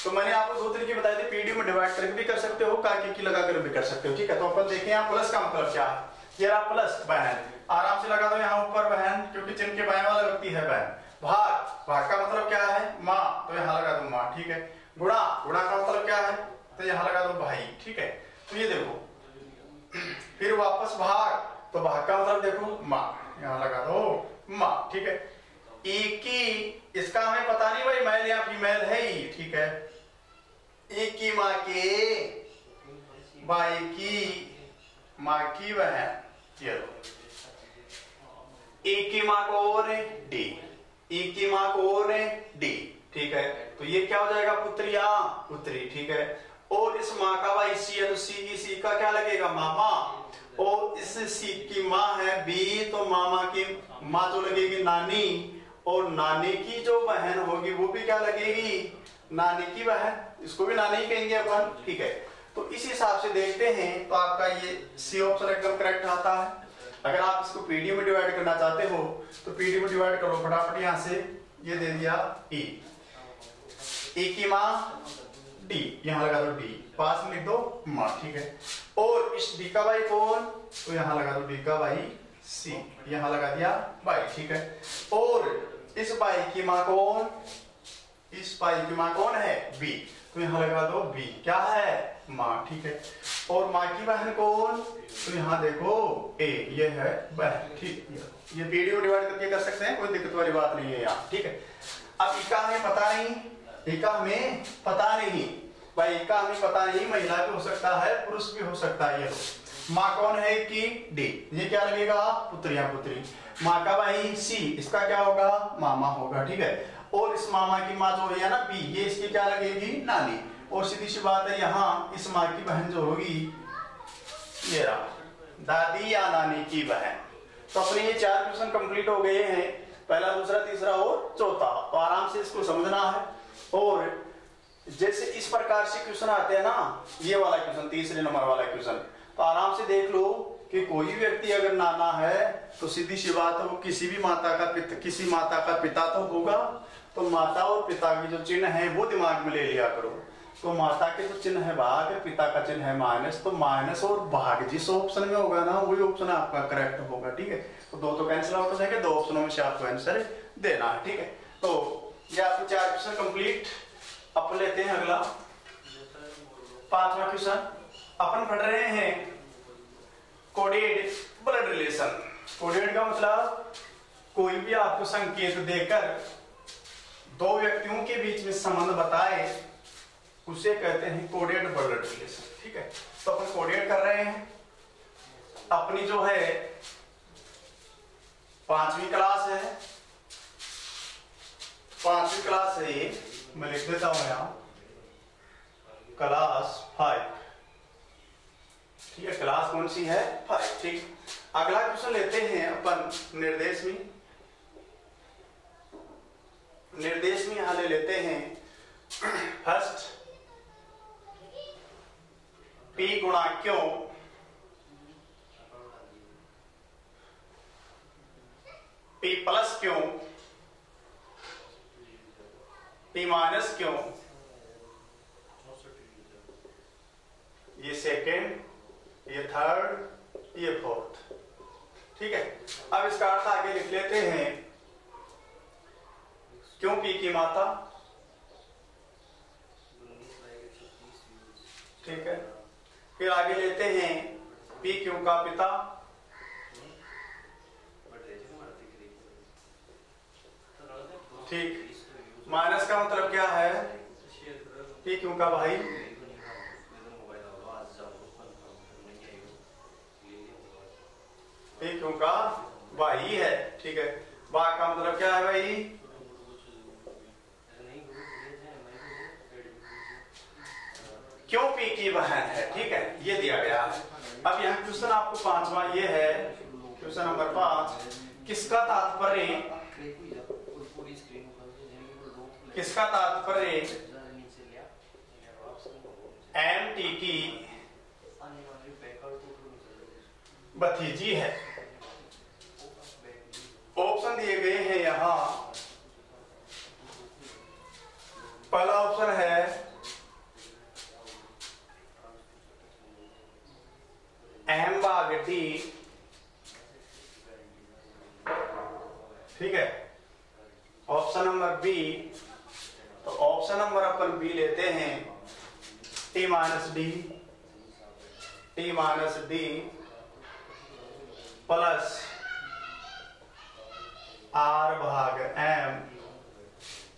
तो मैंने आपको दो तरीके बताए थे, पीडीयू में डिवाइड करके भी कर सकते हो, काके की लगाकर भी कर सकते हो, ठीक है। तो अपन देखें यहाँ प्लस का मतलब क्या है, ये रहा प्लस, बहन, आराम से लगा दो यहाँ ऊपर बहन, क्योंकि चिन्ह के बाएं वाला व्यक्ति है बहन। भाग, भाग का मतलब क्या है, माँ, तो यहाँ लगा दो माँ, ठीक है। गुणा, गुणा का मतलब क्या है, तो यहाँ लगा दो भाई, ठीक है। तो ये देखो, फिर वापस भाग, तो भाग का मतलब देखो माँ, यहाँ लगा दो माँ, ठीक है। ई की, इसका हमें पता नहीं भाई मेल या फीमेल है ही, ठीक है। ई की माँ के भाई की माँ की बहन, ये लो। ई की माँ को और डी, ई की माँ को और डी, ठीक है। तो ये क्या हो जाएगा, पुत्री या पुत्री, ठीक है। और इस माँ का भाई सी है, तो सी का क्या लगेगा, मामा। और इस सी की माँ है बी, तो मामा की माँ जो लगेगी नानी, और नानी की जो बहन होगी वो भी क्या लगेगी, नानी की बहन, इसको भी नानी ही कहेंगे अपन, ठीक है। तो इस हिसाब से देखते हैं, तो आपका ये सी ऑप्शन एकदम करेक्ट आता है। अगर आप इसको पीडीयू में डिवाइड करना चाहते हो तो पीडीयू में डिवाइड करो फटाफट, यहां से ये दे दिया ई, ई की माँ डी, यहां लगा दो डी, पास में लिख दो माँ, ठीक है। और इस डी का भाई कौन, तो यहां लगा दो डी का भाई सी, यहां लगा दिया बाई, ठीक है। और इस बाई की माँ कौन, इस बाई की माँ कौन है, बी, तो यहां लगा दो बी, क्या है, माँ, ठीक है। और माँ की बहन कौन, तो यहां देखो ए, ये है बहन, ठीक है। ये वीडियो डिवाइड करके कर सकते हैं, कोई दिक्कत वाली बात नहीं है यहाँ, ठीक है। अब इका हमें पता नहीं, इका हमें पता नहीं भाई, इका हमें पता नहीं, महिला भी हो सकता है पुरुष भी हो सकता है। ये माँ कौन है की, डी, ये क्या लगेगा, पुत्रिया पुत्री। माँ का भाई सी, इसका क्या होगा, मामा होगा, ठीक है। और इस मामा की माँ जो है ना बी, ये इसकी क्या लगेगी, नानी। और सीधी सी बात है यहाँ इस माँ की बहन जो होगी ये रहा, दादी या नानी की बहन। तो अपने ये 4 क्वेश्चन कंप्लीट हो गए हैं, पहला, दूसरा, तीसरा और चौथा। तो आराम से इसको समझना है। और जैसे इस प्रकार से क्वेश्चन आते हैं ना, ये वाला क्वेश्चन, तीसरे नंबर वाला क्वेश्चन, तो आराम से देख लो कि कोई व्यक्ति अगर नाना है तो सीधी सी बात है वो किसी भी माता का पिता, किसी माता का पिता तो होगा। तो माता और पिता की जो चिन्ह है वो दिमाग में ले लिया करो। तो माता के जो चिन्ह है भाग, पिता का चिन्ह है माइनस, तो माइनस और भाग जिस ऑप्शन में होगा ना वही ऑप्शन आपका करेक्ट होगा, ठीक है। तो दो तो कैंसिल आउट हो जाएंगे, 2 ऑप्शनों में से आपको आंसर देना है, ठीक है। तो ये आपके 4 क्वेश्चन कंप्लीट। अपन लेते हैं अगला 5वां क्वेश्चन। अपन पढ़ रहे हैं कोडेड ब्लड रिलेशन। कोडेड का मतलब कोई भी आपको संकेत देकर 2 व्यक्तियों के बीच में संबंध बताए उसे कहते हैं कोडेड ब्लड रिलेशन, ठीक है। तो अपन कोडेड कर रहे हैं। अपनी जो है 5वीं क्लास है, 5वीं क्लास है ये, मैं लिख देता हूं यहां क्लास 5, ठीक है। क्लास कौन सी है, 5, ठीक। अगला क्वेश्चन लेते हैं अपन निर्देश में। निर्देश में यहां ले लेते हैं फर्स्ट, P गुणा क्यों, P प्लस क्यों, P माइनस क्यों, ये सेकेंड, ये थर्ड, ये फोर्थ, ठीक है। अब इसका अर्थ आगे लिख लेते हैं, क्यों पी की माता, ठीक है। फिर आगे लेते हैं पी क्यों का पिता, ठीक। माइनस का मतलब क्या है, पी क्यों का भाई, पी क्यों का भाई है, ठीक है। बाग का मतलब क्या है भाई, क्यों पी की बहन है, ठीक है। ये दिया गया है। अब यहाँ क्वेश्चन आपको 5वां ये है, क्वेश्चन नंबर 5, किसका तात्पर्य, किसका तात्पर्य एमटी की भतीजी है। ऑप्शन दिए गए हैं यहां, पहला ऑप्शन है एम भाग डी, ठीक है। ऑप्शन नंबर बी, तो ऑप्शन नंबर अपन बी लेते हैं T minus D, T minus D plus R भाग एम।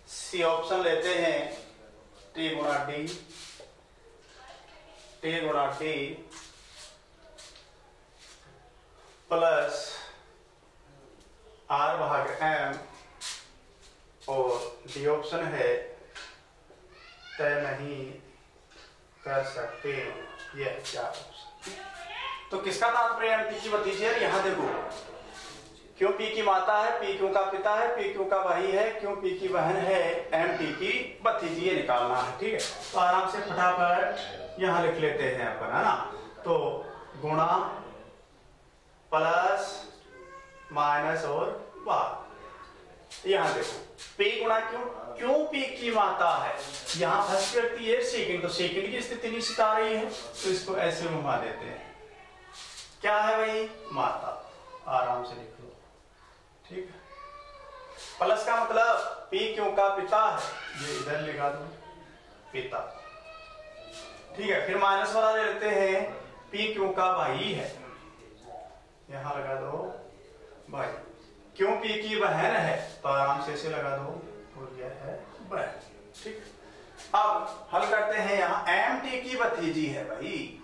सी ऑप्शन लेते हैं टी गुणा डी, टी गुणा डी प्लस आर भाग एम, और डी ऑप्शन है तय नहीं कर सकते, ये क्या ऑप्शन। तो किसका तात्पर्य एमटी की भतीजी है, यहां देखो, क्यों पी की माता है, पी क्यों का पिता है, पी क्यों का भाई है, क्यों पी की बहन है, एमटी की भतीजी, ये निकालना है, ठीक है। तो आराम से फटाफट यहां लिख लेते हैं अपन, है ना। तो गुणा प्लस माइनस और भाग, यहां देखो पी गुणा क्यों, क्यों पी की माता है, यहां फर्स्ट व्यक्ति है, सेकंड, तो सेकंड की स्थिति नहीं सिता रही है, तो इसको ऐसे घुमा देते हैं, क्या है भाई, माता। आराम से लिख लो, ठीक है। प्लस का मतलब पी क्यू का पिता है, ये इधर लिखा दो पिता, ठीक है। फिर माइनस वाला ले लेते हैं, पी क्यू का भाई है, यहां लगा दो भाई, क्यों पी की बहन है तो आराम से इसे लगा दो, और यह है बहन, ठीक। अब हल करते हैं, यहाँ एम टी की भतीजी है भाई।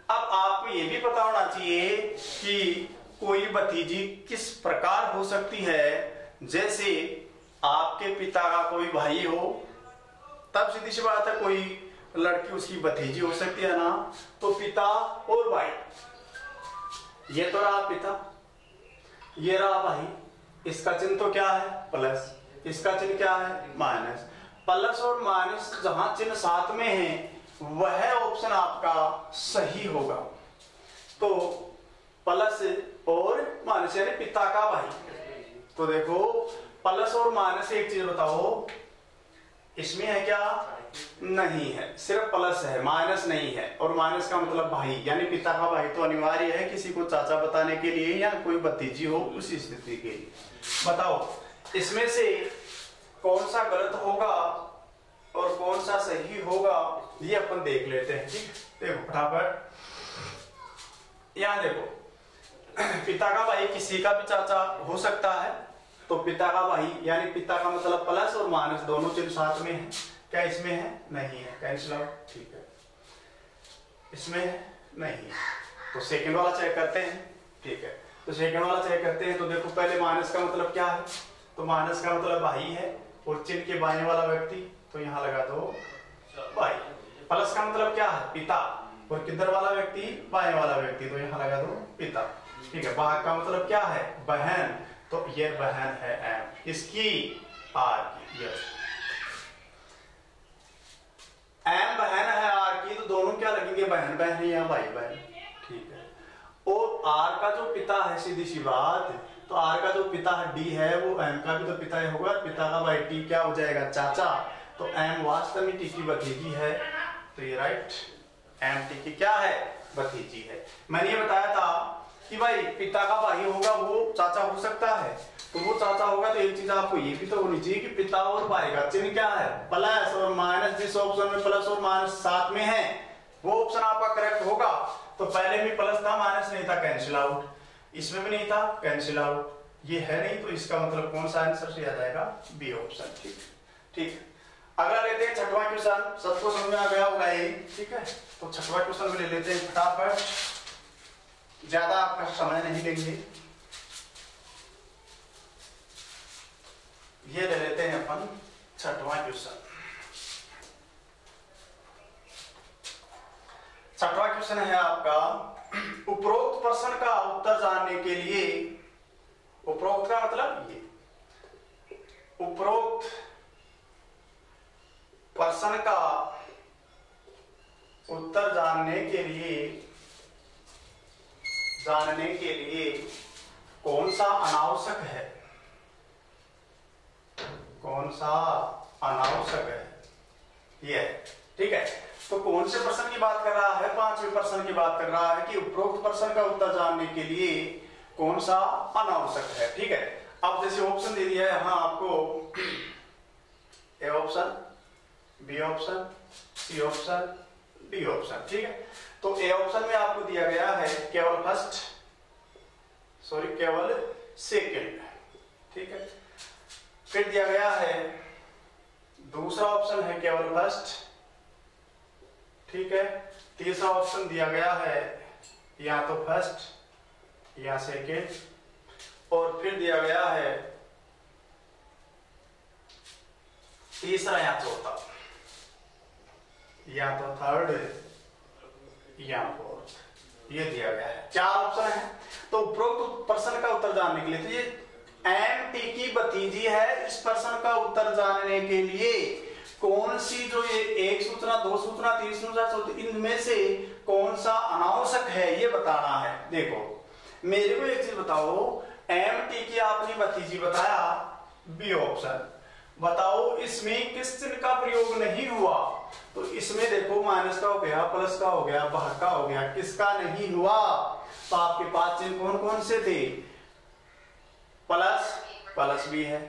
अब आपको ये भी पता होना चाहिए कि कोई भतीजी किस प्रकार हो सकती है, जैसे आपके पिता का कोई भाई हो, तब सीधी सी बात है कोई लड़की उसकी भतीजी हो सकती है ना, तो पिता और भाई, ये तो रहा पिता, ये रहा भाई, इसका चिन्ह तो क्या है प्लस, इसका चिन्ह क्या है माइनस। प्लस और माइनस जहां चिन्ह साथ में है वह ऑप्शन आपका सही होगा। तो प्लस और माइनस यानी पिता का भाई, तो देखो प्लस और माइनस, एक चीज बताओ इसमें है क्या, नहीं है, सिर्फ प्लस है माइनस नहीं है, और माइनस का मतलब भाई यानी पिता का भाई, तो अनिवार्य है किसी को चाचा बताने के लिए या कोई भतीजी हो उसी स्थिति के लिए। बताओ इसमें से कौन सा गलत होगा और कौन सा सही होगा, ये अपन देख लेते हैं, ठीक। देखो फटाफट, यहां देखो पिता का भाई किसी का भी चाचा हो सकता है, तो पिता का भाई यानी पिता का मतलब प्लस और माइनस दोनों चिन्ह साथ में है, क्या इसमें है, नहीं है, कैंसिल आउट, ठीक है। इसमें है, नहीं है, तो सेकंड वाला चेक करते हैं, ठीक है। तो सेकंड वाला चेक करते हैं, तो देखो पहले माइनस का मतलब क्या है, तो माइनस का मतलब भाई है, और चिन्ह के बाएं वाला व्यक्ति, तो यहां लगा दो भाई। प्लस का मतलब क्या है पिता, और किधर वाला व्यक्ति, बाएं वाला व्यक्ति, तो यहां लगा दो पिता, ठीक है। भाग का मतलब क्या है बहन, तो ये बहन है एम, इसकी आर की, यस एम बहन है आर की, तो दोनों क्या लगेंगे बहन बहन या भाई बहन, ठीक है। और आर का जो पिता है सीधी सी बात, तो आर का जो पिता है डी है वो एम का भी तो पिता ही होगा, पिता का भाई टी क्या हो जाएगा चाचा, तो एम वास्तव में टी की भतीजी है, तो ये राइट, एम टी की क्या है भतीजी है। मैंने ये बताया था कि भाई पिता का भाई होगा वो चाचा हो सकता है, तो वो चाचा होगा, तो एक चीज आपको ये भी तो होनी चाहिए कि पिता और भाई का चिन्ह क्या है प्लस और माइनस, जिस ऑप्शन में प्लस और माइनस साथ में है वो ऑप्शन आपका करेक्ट होगा। तो पहले में प्लस था माइनस नहीं था, कैंसिल आउट, इसमें भी नहीं था, कैंसिल आउट, ये है नहीं, तो इसका मतलब कौन सा आंसर से याद आएगा, बी ऑप्शन, ठीक ठीक। अगला लेते हैं छठवां क्वेश्चन, सबको समझ में आ गया होगा ये, ठीक है। तो छठवां क्वेश्चन भी ले लेते हैं फटाफट, ज्यादा आपका समय नहीं लेंगे, ये ले लेते हैं अपन छठवां क्वेश्चन। छठवां क्वेश्चन है आपका, उपरोक्त प्रश्न का उत्तर जानने के लिए, उपरोक्त का मतलब ये, उपरोक्त प्रश्न का उत्तर जानने के लिए कौन सा अनावश्यक है, कौन सा अनावश्यक है, ये ठीक है। तो कौन से प्रश्न की बात कर रहा है, पांचवें प्रश्न की बात कर रहा है कि उपरोक्त प्रश्न का उत्तर जानने के लिए कौन सा अनावश्यक है, ठीक है। अब जैसे ऑप्शन दे दिया है यहां आपको, A option, B option, C option, D option, ठीक है। तो ए ऑप्शन में आपको दिया गया है केवल फर्स्ट, सॉरी केवल सेकंड, ठीक है। फिर दिया गया है दूसरा ऑप्शन है केवल फर्स्ट, ठीक है। तीसरा ऑप्शन दिया गया है या तो फर्स्ट या सेकंड, और फिर दिया गया है तीसरा या चौथा, या तो थर्ड या फोर्थ, ये दिया गया है, चार ऑप्शन है। तो उपरोक्त प्रश्न का उत्तर जानने के लिए, तो ये एम टी की भतीजी है, इस प्रश्न का उत्तर जानने के लिए कौन सी, जो ये एक सूचना, दो सूचना, तीन सूचना, इनमें से कौन सा अनावश्यक है ये बताना है। देखो मेरे को एक चीज बताओ, एम टी की आपने भतीजी बताया, बी ऑप्शन बताओ, इसमें किस चिन्ह का प्रयोग नहीं हुआ, तो इसमें देखो माइनस का हो गया, प्लस का हो गया, भाग का हो गया, किसका नहीं हुआ, तो आपके पास चिन्ह कौन कौन से थे, प्लस प्लस भी है,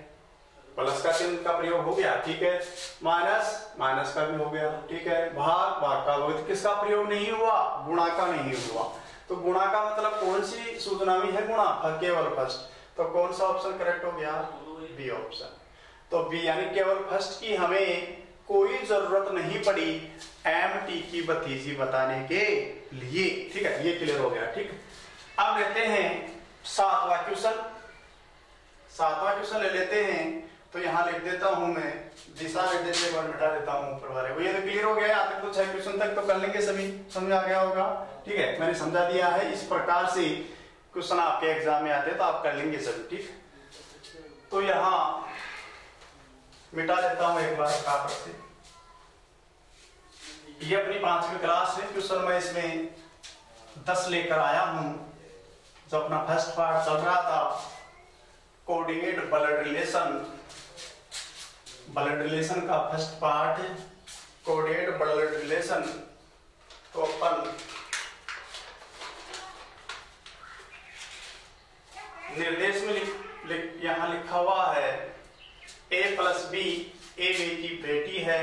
प्लस का चिन्ह का प्रयोग हो गया, ठीक है। माइनस माइनस का भी हो गया, ठीक है। भाग भाग का हो गया। तो किसका प्रयोग नहीं हुआ? गुणा का नहीं हुआ। तो गुणा का मतलब कौन सी सूचनामी है? गुणा, केवल फर्स्ट। तो कौन सा ऑप्शन करेक्ट हो गया? B option. तो बी यानी केवल फर्स्ट की हमें कोई जरूरत नहीं पड़ी एम.टी की भतीजी बताने के लिए, ठीक है। ये क्लियर हो गया, ठीक। अब लेते हैं सातवां क्वेश्चन। सातवां क्वेश्चन ले लेते हैं। तो यहाँ लिख देता हूं मैं, दिशा लिख देते हैं, मिटा देता हूं ऊपर वाले को। ये तो क्लियर हो गया। यहाँ तक तो 6 क्वेश्चन तक तो कर लेंगे सभी, समझ आ गया होगा, ठीक है। मैंने समझा दिया है। इस प्रकार से क्वेश्चन आपके एग्जाम में आते हैं तो आप कर लेंगे सभी, ठीक। तो यहाँ मिटा देता हूं एक बार कागज से। ये अपनी 5वीं क्लास है। क्वेश्चन मैं इसमें 10 लेकर आया हूं। जो अपना फर्स्ट पार्ट चल रहा था coordinate blood relation, blood relation का first part coordinate blood relation. तो अपन निर्देश में यहां लिखा हुआ है a plus B, A B की बेटी है,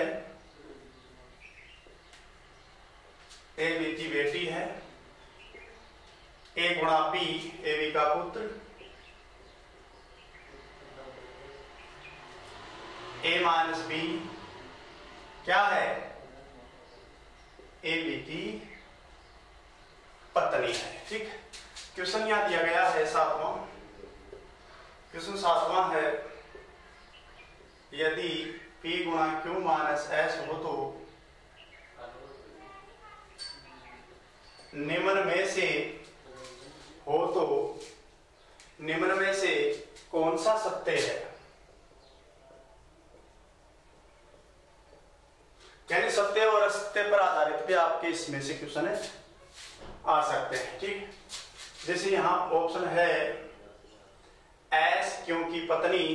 ए बी की बेटी है, ए गुणा बी, ए बी का पुत्र, ए माइनस बी क्या है? ए बी की पत्नी है, ठीक। क्वेश्चन यहां दिया गया है सातवां। क्वेश्चन सातवां है, यदि P गुणा Q माइनस S हो तो निम्न में से कौन सा सत्य है? यानी सत्य और असत्य पर आधारित भी आपके इसमें से क्वेश्चन आ सकते हैं, ठीक। जैसे यहां ऑप्शन है S Q की पत्नी,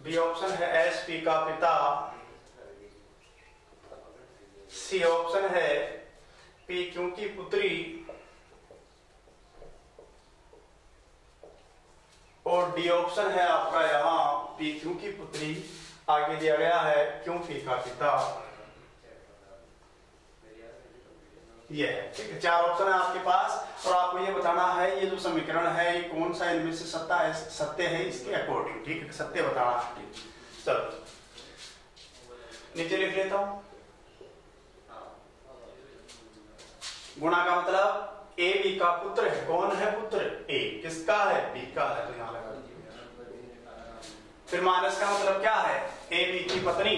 बी ऑप्शन है एस पी का पिता, सी ऑप्शन है पी क्यू की पुत्री, और डी ऑप्शन है आपका यहाँ पी क्यू की पुत्री, आगे दिया गया है क्यू पी का पिता। ये है, ठीक है। 4 ऑप्शन है आपके पास और आपको ये बताना है ये जो समीकरण है ये कौन सा इनमें से सत्य है इसके अकॉर्डिंग, ठीक है। सत्य बताना है, ठीक। चलो नीचे लिख लेता हूं। गुणा का मतलब ए बी का पुत्र है। कौन है पुत्र? ए। किसका है? बी का है, तो यहां लगा दिया। फिर माइनस का मतलब क्या है? ए बी की पत्नी।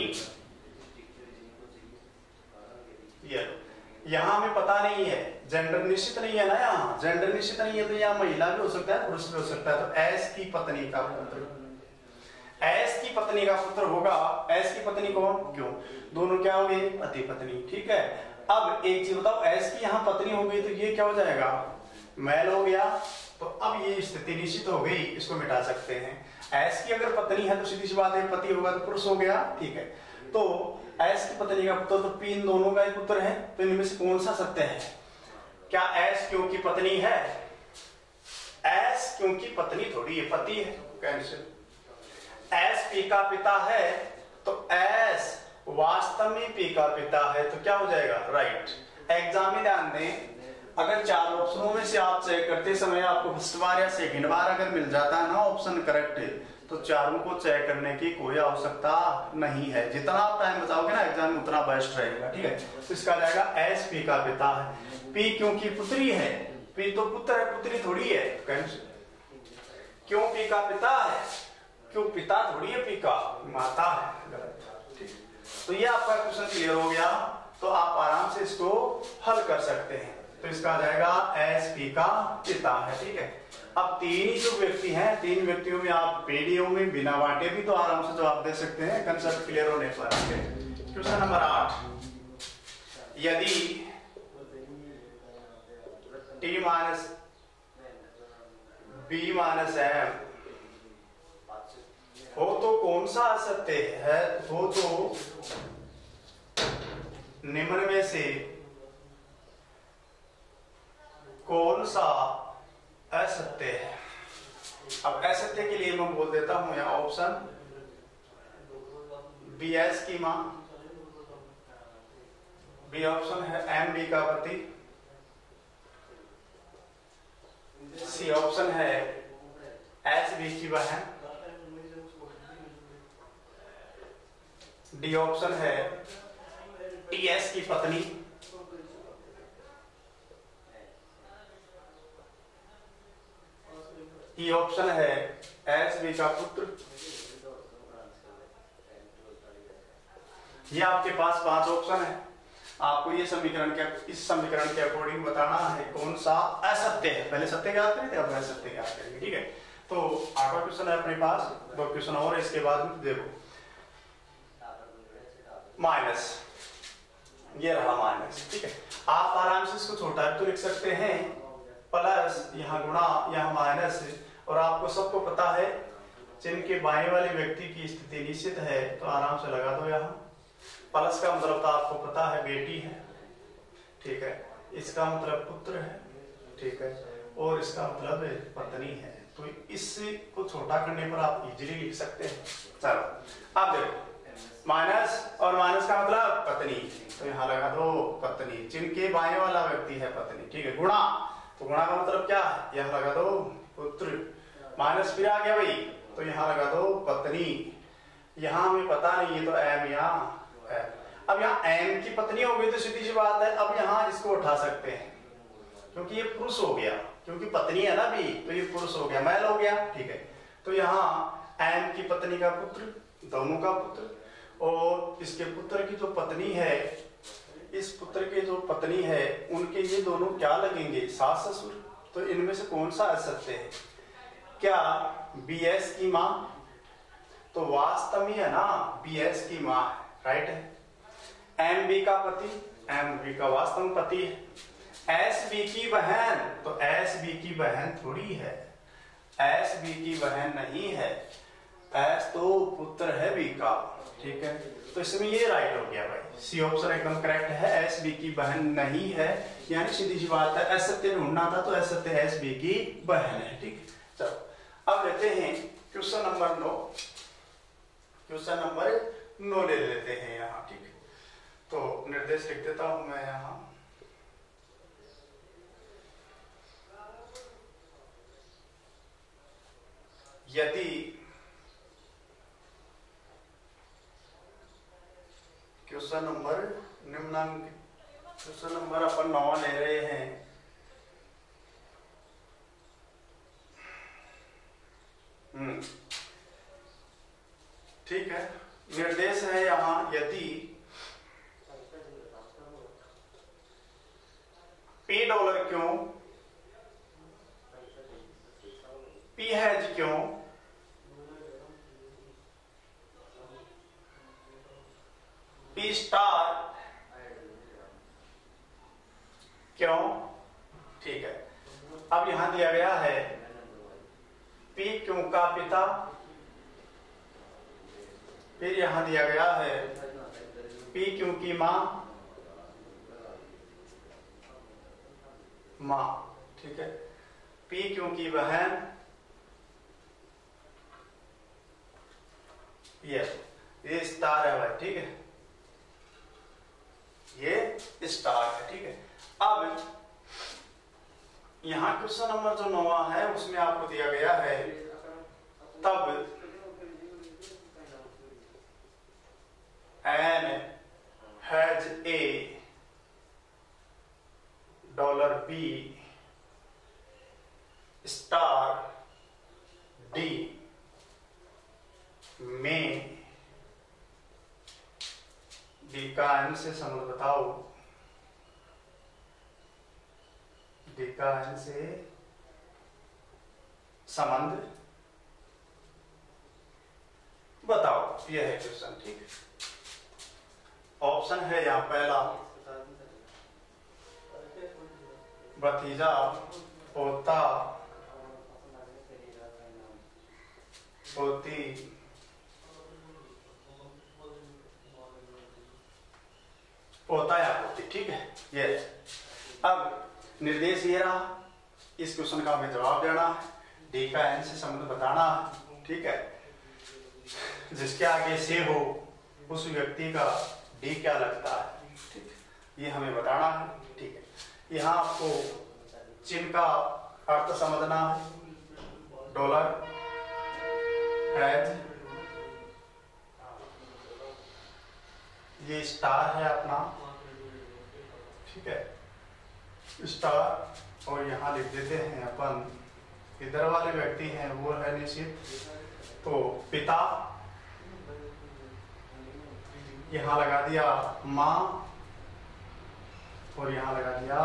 ये यहां हमें पता नहीं है, जेंडर निश्चित नहीं है ना। यहाँ जेंडर निश्चित नहीं है तो यहाँ महिला भी हो सकता है, पुरुष भी हो सकता है। तो एस की पत्नी का पुत्र, एस की पत्नी का पुत्र होगा। एस की पत्नी कौन? क्यों? दोनों क्या हो गए? पति पत्नी, ठीक है। अब एक चीज बताओ, एस की यहाँ पत्नी हो गई तो ये क्या हो जाएगा? मैल हो गया। तो अब ये स्थिति निश्चित हो गई, इसको मिटा सकते हैं। एस की अगर पत्नी है तो सीधी सी बात है पति होगा तो पुरुष हो गया, ठीक है। तो एस की पत्नी का पुत्र, तो पी इन दोनों का ही पुत्र है। तो इनमें से कौन सा सत्य है? क्या एस क्यों की पत्नी है? एस क्यों की पत्नी थोड़ी है, पति है, कैंसिल। एस पी का पिता है तो एस वास्तव में पी का पिता है, तो क्या हो जाएगा? राइट। एग्जाम में ध्यान दें, अगर 4 ऑप्शनों में से आप चेक करते समय आपको फर्स्ट बार या सेकंड बार अगर मिल जाता है ना ऑप्शन करेक्ट, तो चारों को चेक करने की कोई आवश्यकता नहीं है। जितना आप टाइम बचाओगे ना एग्जाम में उतना बेस्ट रहेगा, ठीक है। तो इसका जाएगा एस पी का पिता है। पी क्योंकि पुत्री है, पी तो पुत्र है, पुत्री थोड़ी है। क्यों पी का पिता है? क्यों पिता थोड़ी है, पी का माता है। गलत, ठीक। तो ये आपका क्वेश्चन क्लियर हो गया, तो आप आराम से इसको हल कर सकते हैं। तो इसका जाएगा एस पी का पिता है, ठीक है। अब 3 ही जो व्यक्ति हैं, 3 व्यक्तियों में आप वीडियो में बिना बांटे भी तो आराम से जवाब दे सकते हैं कंसेप्ट क्लियर होने पर। क्वेश्चन नंबर 8, यदि T minus B minus M हो तो कौन सा असत्य है? हो तो निम्न में से कौन सा असत्य है? अब असत्य के लिए मैं बोल देता हूं यहाँ ऑप्शन बी एस की मां, बी ऑप्शन है एम बी का पति, सी ऑप्शन है एस बी की बहन, डी ऑप्शन है टी एस की पत्नी, ई ऑप्शन है एस बी का पुत्र। ये आपके पास 5 ऑप्शन है। आपको ये समीकरण के इस समीकरण के अकॉर्डिंग बताना है कौन सा असत्य है। पहले सत्य ज्ञात करें थे, अब असत्य ज्ञात करेंगे। ठीक है, तो 8वां क्वेश्चन है अपने पास, 2 क्वेश्चन और इसके बाद में देखो माइनस, ये रहा माइनस। ठीक है, आप आराम से इसको छोटा तो लिख सकते हैं, प्लस यहाँ गुणा यहाँ माइनस, और आपको सबको पता है चिन्ह के बाएं वाले व्यक्ति की स्थिति निश्चित है, तो आराम से लगा दो यहाँ। प्लस का मतलब तो आपको पता है बेटी है, ठीक है, इसका मतलब पुत्र है, ठीक है, और इसका मतलब पत्नी है। तो इससे को छोटा करने पर आप इजीली लिख सकते हैं। चलो अब देखो माइनस, और माइनस का मतलब पत्नी, तो यहाँ लगा दो पत्नी, चिन्ह के बाएं वाला व्यक्ति है पत्नी। ठीक है, गुणा, तो गुणा का मतलब क्या है, यहाँ लगा दो पुत्र, माइनस फिर आ गया भाई, तो यहाँ लगा दो पत्नी। यहाँ हमें पता नहीं है तो एम या एम। अब यहाँ एम की पत्नी हो गई तो सीधी सी बात है, अब यहाँ इसको उठा सकते हैं क्योंकि ये पुरुष हो गया, क्योंकि पत्नी है ना भी, तो ये पुरुष हो गया, मैल हो गया। ठीक है, तो यहाँ एम की पत्नी का पुत्र, दोनों का पुत्र, और इसके पुत्र की जो पत्नी है, इस पुत्र के जो पत्नी है, उनके ये दोनों क्या लगेंगे, सास ससुर। तो इनमें से कौन सा असत्य है, क्या बी एस की मां, तो वास्तव में है ना बी एस की मां है, राइट है। एम बी का पति, एम बी का वास्तव में पति है। एस बी की बहन, तो एस बी की बहन थोड़ी है, एस बी की बहन नहीं है, एस तो पुत्र है बी का। ठीक है, तो इसमें ये राइट हो गया भाई, सी ऑप्शन एकदम करेक्ट है, एस बी की बहन नहीं है, यानी सीधी सी बात है, असत्य ढूंढना था तो असत्य एस बी की बहन है। ठीक है, चलो अब लेते हैं क्वेश्चन नंबर 9, क्वेश्चन नंबर 9 ले लेते हैं यहाँ। ठीक है, तो निर्देश लिख देता हूं मैं यहाँ, यदि क्वेश्चन नंबर निम्नांक, क्वेश्चन नंबर अपन 9 ले रहे हैं। ठीक है, निर्देश है यहाँ, यदि $P क्यों, P हैज क्यों, P स्टार क्यों। ठीक है, अब यहां दिया गया है P क्यों का पिता, फिर यहां दिया गया है P क्यों की मां, मां। ठीक है, P क्यों की बहन, ये स्टार है भाई। ठीक है, ये स्टार है। ठीक है, अब यहां क्वेश्चन नंबर जो 9 है उसमें आपको दिया गया है, तब N has A $B star D में, डी का एन से संबंध बताओ, डी का एन से संबंध बताओ, यह है क्वेश्चन। ठीक है, ऑप्शन है यहाँ पहला भतीजा, पोता, पोती, पोता या पोती। ठीक है, ये अब निर्देश ये रहा, इस क्वेश्चन का हमें जवाब देना है। डी का एन से संबंध बताना, ठीक है। जिसके आगे से हो उस व्यक्ति का डी क्या लगता है, ठीक है, ये हमें बताना है, ठीक है। यहाँ आपको चिन्ह का अर्थ समझना है। डॉलर, हैज, ये स्टार है अपना, ठीक है, स्टार। और यहाँ लिख देते हैं अपन, इधर वाले व्यक्ति हैं वो है निश्चित, तो पिता, यहाँ लगा दिया माँ, और यहाँ लगा दिया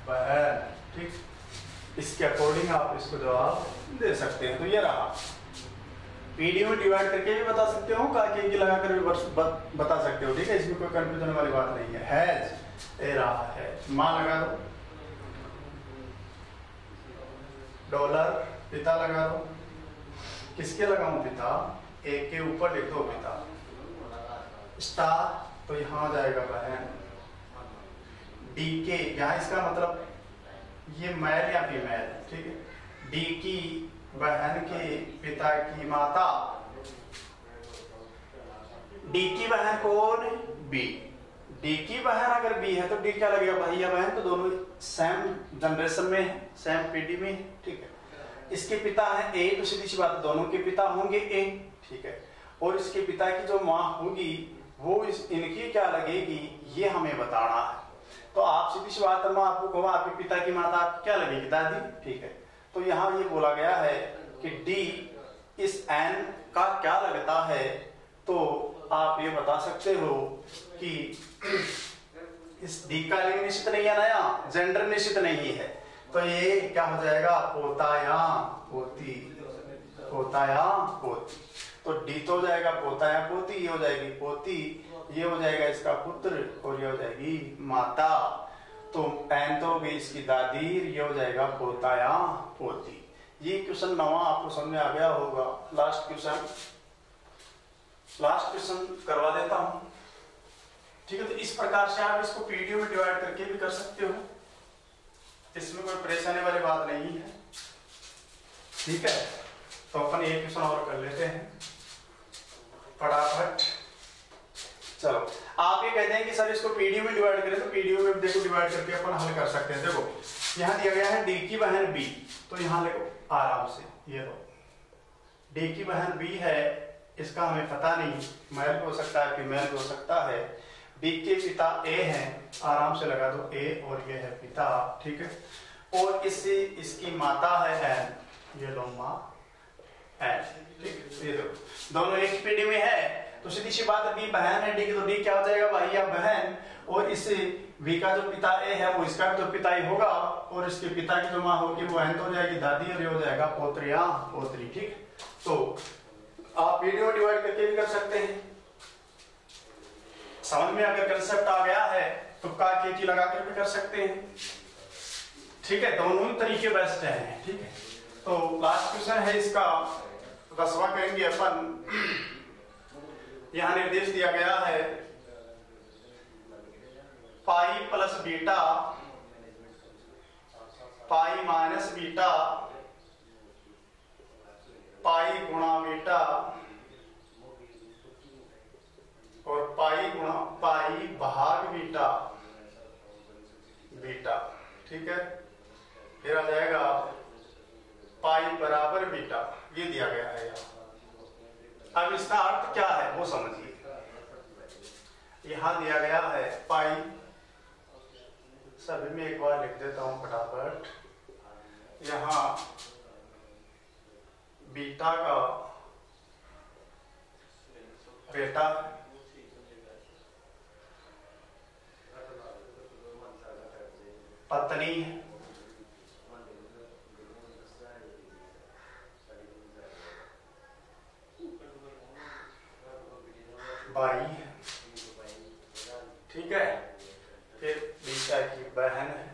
बहन, ठीक। इसके अकॉर्डिंग आप इसको जवाब दे सकते हैं। तो ये रहा, पीडीओ में डिवाइड करके भी बता सकते हो, काके की लगाकर भी बता सकते हो, ठीक है, इसमें कोई कंफ्यूजन वाली बात नहीं है। हैज ए रहा है, माँ लगा दो, डॉलर पिता लगा दो, किसके लगाऊं पिता, एक के ऊपर लिख दो पिता, स्टार तो यहां जाएगा बहन, डी के, यहाँ इसका मतलब ये मैल या फीमेल, ठीक है, डी की बहन के पिता की माता, डी की बहन कौन, बी, डी की बहन अगर बी है तो डी क्या लगेगा, भाई या बहन, तो दोनों सेम जनरेशन में है, सेम पीढ़ी में, ठीक है। इसके पिता है ए, तो सीधी सी बात दोनों के पिता होंगे ए, ठीक है। और इसके पिता की जो माँ होगी वो इनकी क्या लगेगी, ये हमें बताना है। तो आप सीधी सी बात मैं आपको कहूँ, आपके पिता की माता आपकी क्या लगेगी, दादी, ठीक है। तो यहाँ ये बोला गया है कि डी इस एन का क्या लगता है, तो आप ये बता सकते हो कि इस डी का लिंग निश्चित नहीं है, नया जेंडर निश्चित नहीं है, तो ये क्या हो जाएगा, पोता या पोती, पोता या पोती। तो डी तो हो जाएगा पोता या पोती, ये हो जाएगी पोती, ये हो जाएगा इसका पुत्र, और ये हो जाएगी माता। तो एन तो होगी इसकी दादी, ये हो जाएगा पोता या पोती। ये क्वेश्चन 9वां आपको समझ में आ गया होगा। लास्ट क्वेश्चन करवा देता हूं, ठीक है। तो इस प्रकार से आप इसको पीडीओ में डिवाइड करके भी कर सकते हो, इसमें कोई परेशानी वाली बात नहीं है, ठीक है। तो अपन एक क्वेश्चन और कर लेते हैं फटाफट। चलो, आप ये कहते हैं कि सर इसको पीडीओ में डिवाइड करें, तो पीडीओ में देखो डिवाइड करके अपन हल कर सकते हैं। देखो यहाँ दिया गया है डी की बहन बी, तो यहाँ लिखो आराम से, ये लो डी की बहन बी है, इसका हमें पता नहीं, मेल हो सकता है फीमेल हो सकता है। बी के पिता ए हैं, आराम से लगा दो ए, और ये है पिता, ठीक है। और इसकी माता है एन, ये लो माँ एन, ठीक। ये देखो दोनों एक पीढ़ी में है, तो सीधी सी बात है, बी बहन है डी की, तो डी क्या हो जाएगा, भाई या बहन। और इस बी का जो पिता ए है वो इसका भी तो पिता ही होगा, और इसके पिता की जो माँ होगी वो एन तो हो जाएगी दादी, और ये हो जाएगा पोत्र या पोत्री, ठीक। तो आप वीडियो डिवाइड करके भी कर सकते हैं। समझ में अगर कंसेप्ट आ गया है तो का के लगाकर भी कर सकते हैं, ठीक है। दोनों ही तरीके बेस्ट हैं, ठीक है। तो लास्ट क्वेश्चन है इसका 10वां करेंगे अपन। यहां निर्देश दिया गया है pi plus beta, pi minus beta, pi गुणा बीटा, और पाई गुणा पाई भाग बीटा, बीटा, ठीक है। फिर आ जाएगा पाई बराबर बीटा, ये दिया गया है यहाँ। अब इसका अर्थ क्या है वो समझिए। यहां दिया गया है पाई, सभी में एक बार लिख देता हूं फटाफट। यहां बीटा का बेटा, पत्नी है, भाई है, ठीक है। फिर बीटा की बहन है,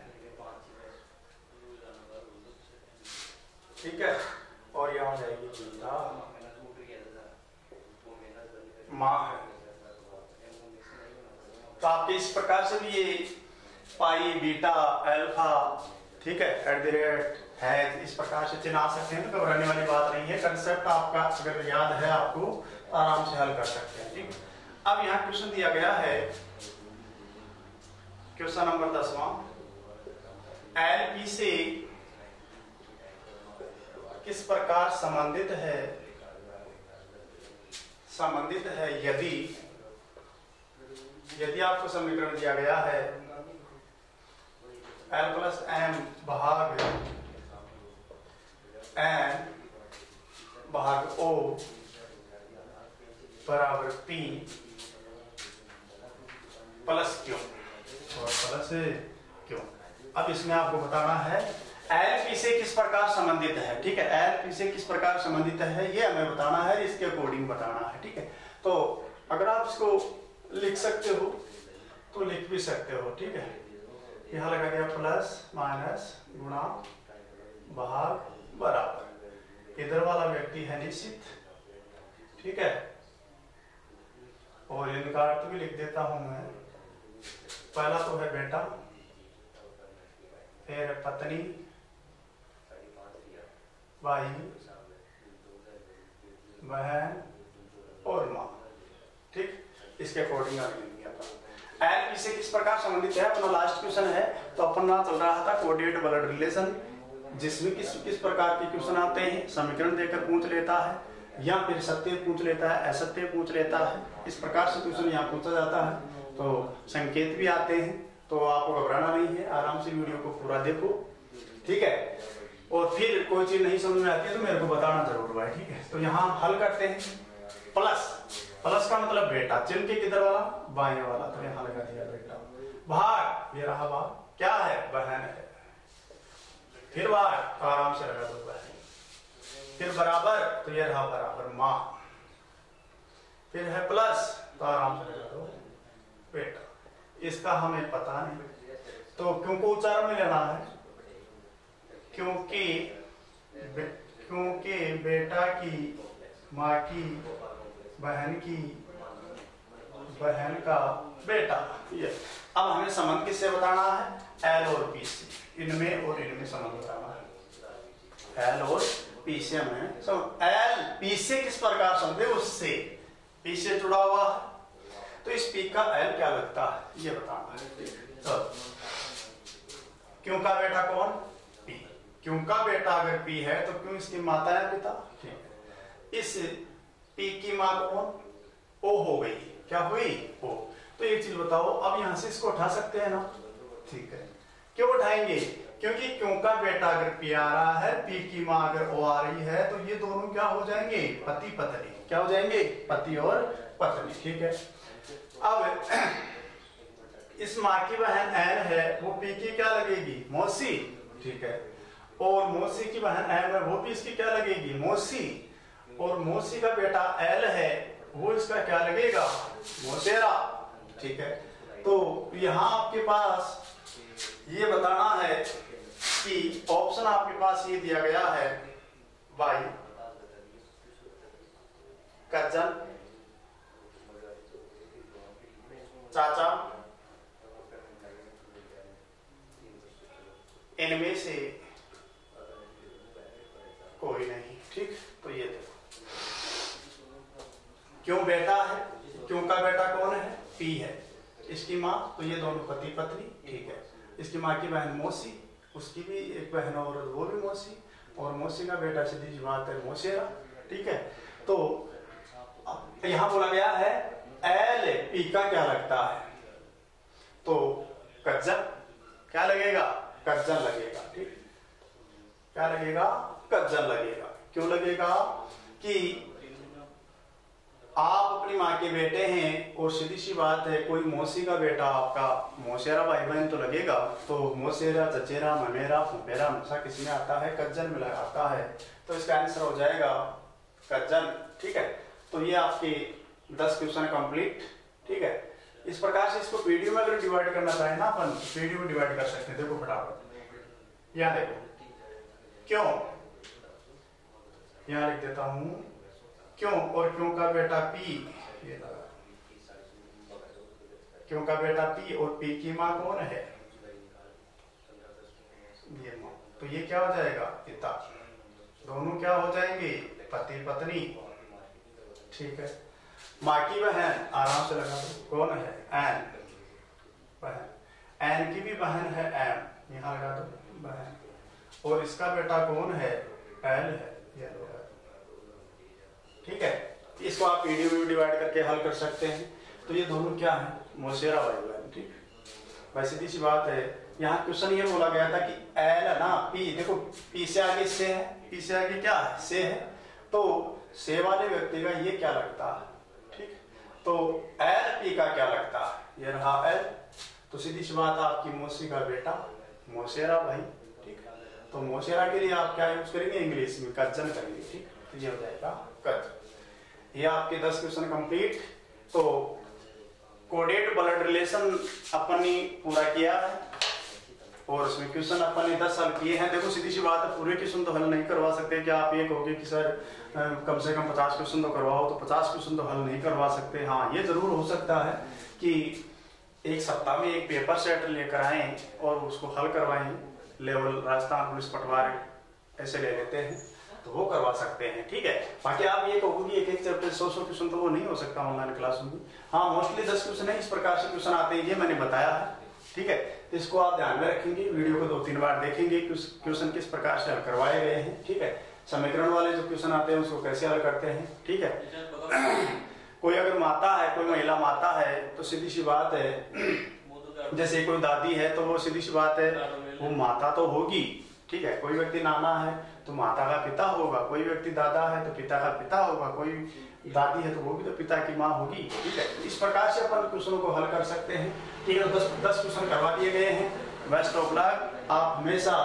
ठीक है। और यहाँ जाएगी बीटा माँ है। तो आपके इस प्रकार से भी ये पाई बीटा अल्फा ठीक है, एट द रेट है, इस प्रकार से चिन्ह आ सकते हैं, तो घबराने वाली बात नहीं है। कंसेप्ट आपका अगर याद है आपको आराम से हल कर सकते हैं। ठीक, अब यहाँ क्वेश्चन दिया गया है, क्वेश्चन नंबर 10वां, एलपी से किस प्रकार संबंधित है यदि आपको समीकरण दिया गया है L प्लस एम भाग एन भाग ओ बराबर पी प्लस क्यू और प्लस क्यू। अब इसमें आपको बताना है एल पी से किस प्रकार संबंधित है। ठीक है, एल पी से किस प्रकार संबंधित है ये हमें बताना है, इसके अकॉर्डिंग बताना है। ठीक है, तो अगर आप इसको लिख सकते हो तो लिख भी सकते हो। ठीक है, यहाँ लगा दिया प्लस माइनस गुणा भाग बराबर, इधर वाला व्यक्ति है निश्चित। ठीक है, और इनका अर्थ भी लिख देता हूं मैं। पहला तो है बेटा, फिर है पत्नी, भाई, बहन और माँ। ठीक, इसके अकॉर्डिंग एलपी से किस प्रकार संबंधित है, अपना लास्ट क्वेश्चन है। तो अपना चल रहा था कोऑर्डिनेट ब्लड रिलेशन, जिसमें किस प्रकार के क्वेश्चन आते हैं, समीकरण देकर पूछ लेता है या फिर सत्य पूछ लेता है, असत्य पूछ लेता है। इस प्रकार से क्वेश्चन यहाँ पूछा जाता है, तो संकेत भी आते हैं। तो आपको घबराना नहीं है, आराम से वीडियो को पूरा देखो। ठीक है, और फिर कोई चीज नहीं समझ में आती है तो मेरे को बताना जरूर भाई। ठीक है, तो यहाँ हल करते हैं। प्लस का मतलब बेटा, चिन्ह के किधर वाला, बाएं वाला, तो यहाँ लगा दिया बेटा। भाग, ये रहा भाग, क्या है, बहन है। फिर भाग, तो आराम से लगा दो बहन। फिर बराबर, तो ये रहा बराबर माँ। फिर है प्लस, तो आराम से लगा दो बेटा। इसका हमें पता नहीं, तो क्यों को उच्चारण में लेना है, क्योंकि बेटा की, माँ की, बहन की, बहन का बेटा। ये अब हमें संबंध किससे बताना है, एल और पी से, इनमें और इनमें संबंध बताना है। एल और पी से हमें एल पी से किस प्रकार संबंध, उससे पी से जुड़ा हुआ है, तो इस पी का एल क्या लगता है ये बताना है। तो क्यों का बेटा कौन, पी। क्यों का बेटा अगर पी है तो क्यों इसकी माता है पिता। ठीक है, इस पी की माँ कौन, ओ हो गई, क्या हुई, ओ। तो एक चीज बताओ, अब यहां से इसको उठा सकते हैं ना। ठीक है, क्यों उठाएंगे, क्योंकि क्यों का बेटा अगर पी आ रहा है, पी की माँ अगर ओ आ रही है, तो ये दोनों क्या हो जाएंगे, पति पत्नी। क्या हो जाएंगे, पति और पत्नी। ठीक है, अब इस माँ की बहन एन है, वो पी की क्या लगेगी, मौसी। ठीक है, और मौसी की बहन एन है, वो भी इसकी क्या लगेगी, मौसी। और मौसी का बेटा एल है, वो इसका क्या लगेगा, मौसेरा। ठीक है, तो यहाँ आपके पास ये बताना है कि ऑप्शन आपके पास ये दिया गया है, भाई, कजन, चाचा, इनमें से कोई नहीं। ठीक, तो ये देखो, क्यों बेटा है, क्यों का बेटा कौन है, पी है, इसकी माँ, तो ये दोनों पति पत्नी। ठीक है, इसकी माँ की बहन मौसी, उसकी भी एक बहन और वो भी मौसी, और मौसी का बेटा सीधी सी बात है मौसेरा। ठीक है, तो यहाँ बोला गया है एल पी का क्या लगता है, तो कज्जन, क्या लगेगा, कज्जन लगेगा। ठीक, क्या लगेगा, कज्जन लगेगा। क्यों लगेगा कि आप अपनी माँ के बेटे हैं, और सीधी सी बात है, कोई मौसी का बेटा आपका मौसेरा भाई बहन तो लगेगा। तो मौसेरा, चचेरा, ममेरा, फुफेरा हमेशा किसी में आता है, कज्जन में आता है, तो इसका आंसर हो जाएगा कज्जन। ठीक है, तो ये आपकी 10 क्वेश्चन कंप्लीट। ठीक है, इस प्रकार से इसको पीडीयू में अगर डिवाइड करना चाहे ना अपन, पीडीयू में डिवाइड कर सकते हैं। देखो फटाफट, यहाँ देखो, क्यों, यहाँ लिख देता हूं, क्यों, और क्यों का बेटा पी, ये लगा, क्यों का बेटा पी, और पी की माँ कौन है, ये माँ, तो ये क्या हो जाएगा पिता, दोनों क्या हो जाएंगे पति पत्नी, ठीक है। माँ की बहन आराम से लगा दो, कौन है एन, बहन, एन की भी बहन है एम, यहाँ लगा दो बहन, और इसका बेटा कौन है एल है, ये लगा दो, ठीक है। इसको आप पीडी में डिवाइड करके हल कर सकते हैं। तो ये दोनों क्या है मौसेरा भाई बहन, ठीक। भाई सीधी सी बात है, यहाँ क्वेश्चन ये बोला गया था कि एल है ना पी, देखो पी से आगे से है, पी से आगे क्या है से है, तो से वाले व्यक्ति का ये क्या लगता है, ठीक। तो एल पी का क्या लगता है, ये रहा एल, तो सीधी सी बात आपकी मौसी का बेटा मौसेरा भाई, ठीक। तो मौसेरा के लिए आप क्या यूज करेंगे इंग्लिश में कर्जन करेंगे, ठीक। तो ये हो जाएगा कर्जन। ये आपके 10 क्वेश्चन कंप्लीट। तो कोडेड ब्लड रिलेशन अपन ने पूरा किया है और उसमें क्वेश्चन अपन ने 10 हल किए हैं। देखो सीधी सी बात है, पूरे क्वेश्चन तो हल नहीं करवा सकते। क्या आप ये कहोगे कि सर कम से कम 50 क्वेश्चन तो करवाओ, तो 50 क्वेश्चन तो हल नहीं करवा सकते। हाँ ये जरूर हो सकता है कि एक सप्ताह में एक पेपर सेट लेकर आए और उसको हल करवाएं, लेवल राजस्थान पुलिस पटवारी ऐसे ले लेते हैं तो वो करवा सकते हैं, ठीक है। बाकी आप ये कहोगे एक एक चैप्टर 100 क्वेश्चन तो वो नहीं हो सकता ऑनलाइन क्लास में। हाँ मोस्टली 10 क्वेश्चन है, इस प्रकार से क्वेश्चन आते हैं, ये मैंने बताया है, ठीक है। तो इसको आप ध्यान में रखेंगे, वीडियो को 2-3 बार देखेंगे, क्वेश्चन किस प्रकार से हल करवाए गए हैं, ठीक है। समीकरण वाले जो क्वेश्चन आते हैं उसको कैसे हल करते हैं, ठीक है। कोई अगर माता है, कोई महिला माता है, तो सीधी सी बात है, जैसे कोई दादी है तो वो सीधी सी बात है वो माता तो होगी, ठीक है। कोई व्यक्ति नाना है तो माता का पिता होगा, कोई व्यक्ति दादा है तो पिता का पिता होगा, कोई दादी है तो वो भी तो पिता की माँ होगी, ठीक है। इस प्रकार से अपन क्वेश्चनों को हल कर सकते हैं, ठीक है। 10 क्वेश्चन करवा दिए गए हैं। बेस्ट ऑफ लक, आप हमेशा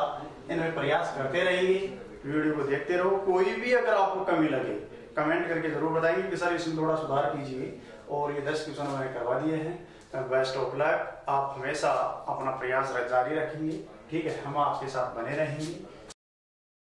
इनमें प्रयास करते रहिए, वीडियो को देखते रहो। कोई भी अगर आपको कमी लगे कमेंट करके जरूर बताएंगे कि सर इसमें थोड़ा सुधार कीजिए, और ये 10 क्वेश्चन मैंने करवा दिए हैं। बेस्ट ऑफ लक, आप हमेशा अपना प्रयास जारी रखेंगे, ठीक है। हम आपके साथ बने रहेंगे।